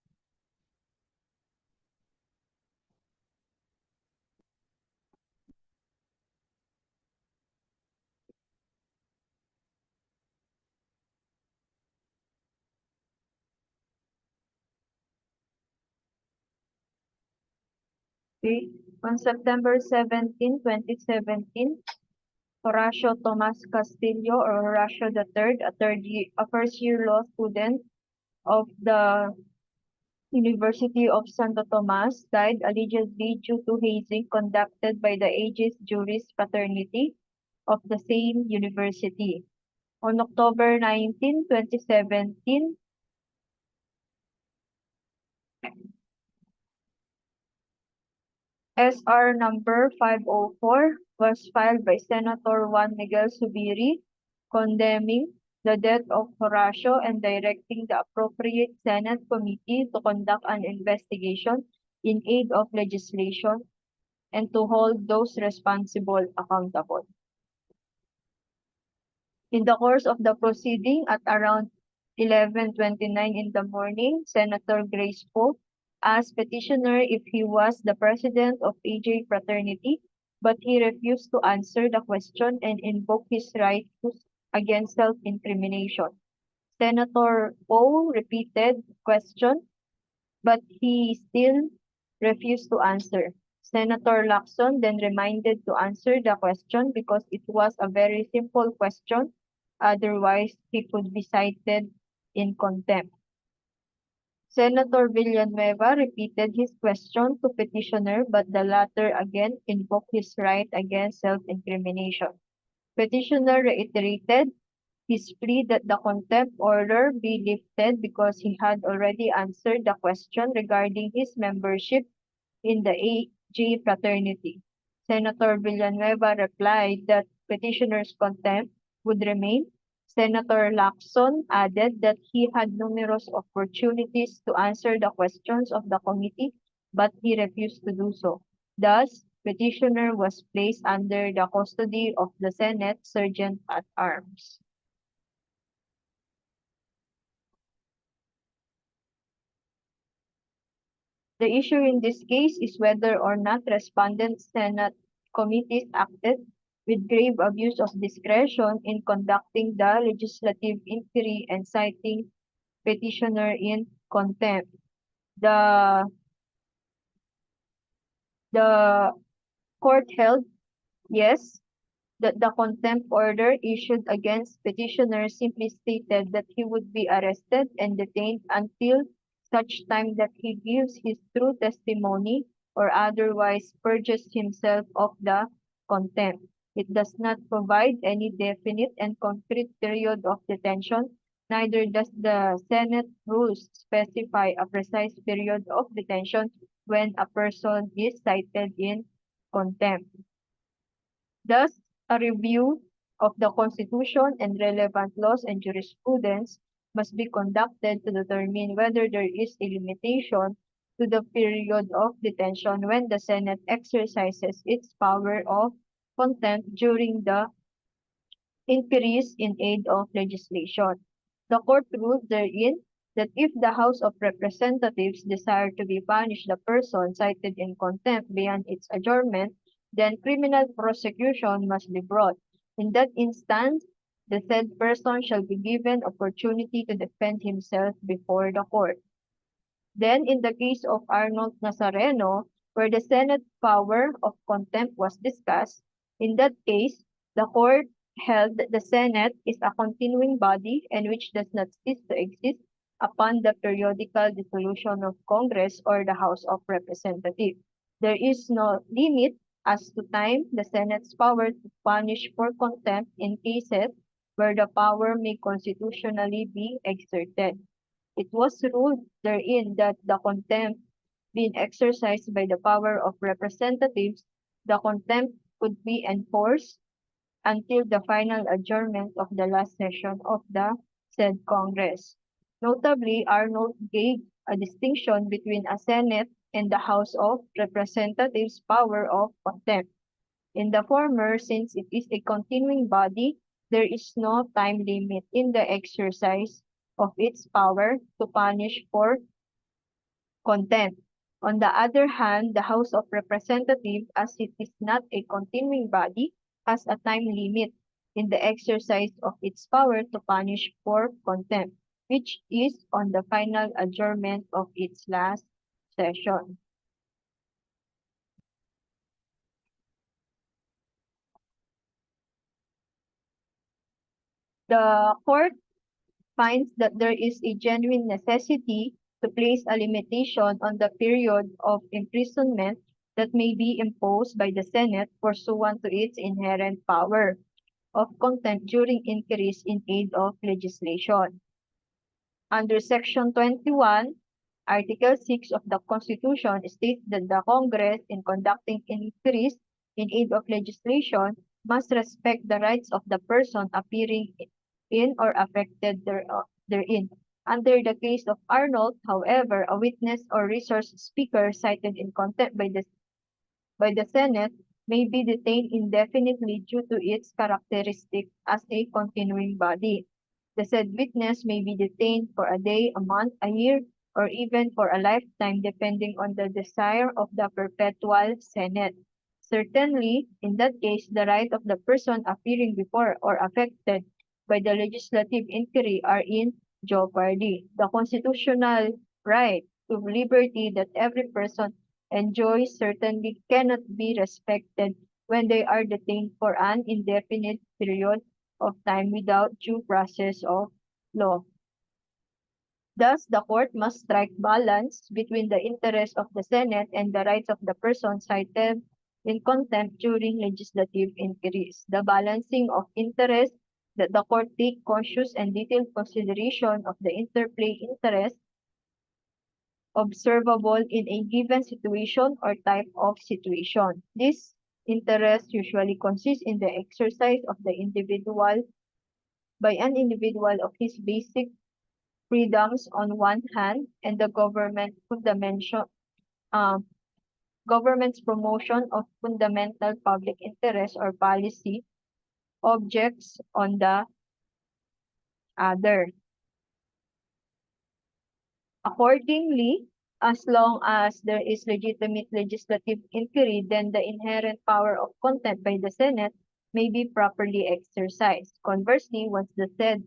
Okay. On September 17, 2017, Horacio Tomas Castillo or Horacio III, a first-year law student of the University of Santo Tomas, died allegedly due to hazing conducted by the Aegis Juris Fraternity of the same university. On October 19, 2017, SR number 504 was filed by Senator Juan Miguel Zubiri condemning the death of Horacio and directing the appropriate Senate committee to conduct an investigation in aid of legislation and to hold those responsible accountable. In the course of the proceeding at around 11:29 in the morning, Senator Grace Poe asked petitioner if he was the president of AJ Fraternity, but he refused to answer the question and invoked his right against self-incrimination. Senator Poe repeated the question, but he still refused to answer. Senator Lacson then reminded to answer the question because it was a very simple question, otherwise he could be cited in contempt. Senator Villanueva repeated his question to petitioner, but the latter again invoked his right against self-incrimination. Petitioner reiterated his plea that the contempt order be lifted because he had already answered the question regarding his membership in the AG fraternity. Senator Villanueva replied that petitioner's contempt would remain. Senator Lacson added that he had numerous opportunities to answer the questions of the committee, but he refused to do so. Thus, petitioner was placed under the custody of the Senate Sergeant at Arms. The issue in this case is whether or not respondent Senate committees acted with grave abuse of discretion in conducting the legislative inquiry and citing petitioner in contempt. The the court held yes that the contempt order issued against petitioner simply stated that he would be arrested and detained until such time that he gives his true testimony or otherwise purges himself of the contempt. It does not provide any definite and concrete period of detention, neither does the Senate rules specify a precise period of detention when a person is cited in contempt. Thus, a review of the Constitution and relevant laws and jurisprudence must be conducted to determine whether there is a limitation to the period of detention when the Senate exercises its power of contempt during the increase in aid of legislation. The court ruled therein that if the House of Representatives desire to be punished the person cited in contempt beyond its adjournment, then criminal prosecution must be brought. In that instance, the said person shall be given opportunity to defend himself before the court. Then, in the case of Arnold Nazareno, where the Senate power of contempt was discussed, in that case, the court held that the Senate is a continuing body and which does not cease to exist upon the periodical dissolution of Congress or the House of Representatives. There is no limit as to time the Senate's power to punish for contempt in cases where the power may constitutionally be exerted. It was ruled therein that the contempt being exercised by the power of representatives, the contempt could be enforced until the final adjournment of the last session of the said Congress. Notably, Arnold gave a distinction between a Senate and the House of Representatives' power of contempt. In the former, since it is a continuing body, there is no time limit in the exercise of its power to punish for contempt. On the other hand, the House of Representatives, as it is not a continuing body, has a time limit in the exercise of its power to punish for contempt, which is on the final adjournment of its last session. The court finds that there is a genuine necessity to place a limitation on the period of imprisonment that may be imposed by the Senate pursuant to its inherent power of contempt during inquiries in aid of legislation. Under Section 21, Article 6 of the Constitution states that the Congress, in conducting inquiries in aid of legislation, must respect the rights of the person appearing in or affected therein. Under the case of Arnold, however, a witness or resource speaker cited in contempt by the Senate may be detained indefinitely due to its characteristic as a continuing body. The said witness may be detained for a day, a month, a year, or even for a lifetime depending on the desire of the perpetual Senate. Certainly, in that case, the right of the person appearing before or affected by the legislative inquiry are in jeopardy. The constitutional right to liberty that every person enjoys certainly cannot be respected when they are detained for an indefinite period of time without due process of law. Thus, the court must strike balance between the interests of the Senate and the rights of the person cited in contempt during legislative inquiries. The balancing of interests that the court take cautious and detailed consideration of the interplay interest observable in a given situation or type of situation. This interest usually consists in the exercise of the individual by an individual of his basic freedoms on one hand and the um, government's promotion of fundamental public interest or policy objects on the other. Accordingly, as long as there is legitimate legislative inquiry, then the inherent power of contempt by the Senate may be properly exercised. Conversely, once the said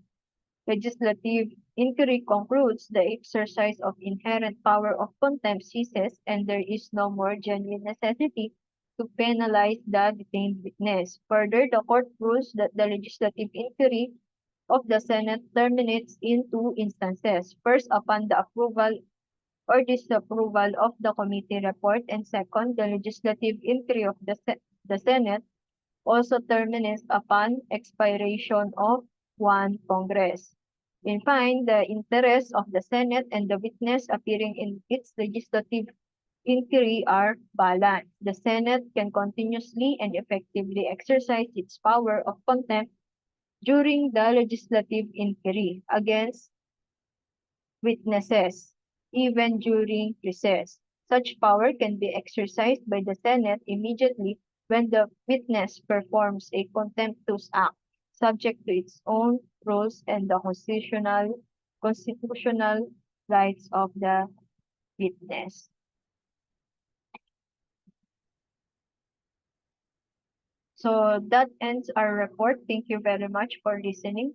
legislative inquiry concludes, the exercise of inherent power of contempt ceases and there is no more genuine necessity to penalize the detained witness. Further, the court rules that the legislative inquiry of the Senate terminates in two instances. First, upon the approval or disapproval of the committee report, and second, the legislative inquiry of the Senate also terminates upon expiration of one Congress. In fine, the interests of the Senate and the witness appearing in its legislative inquiry are balanced. The Senate can continuously and effectively exercise its power of contempt during the legislative inquiry against witnesses, even during recess. Such power can be exercised by the Senate immediately when the witness performs a contemptuous act, subject to its own rules and the constitutional rights of the witness. So that ends our report. Thank you very much for listening.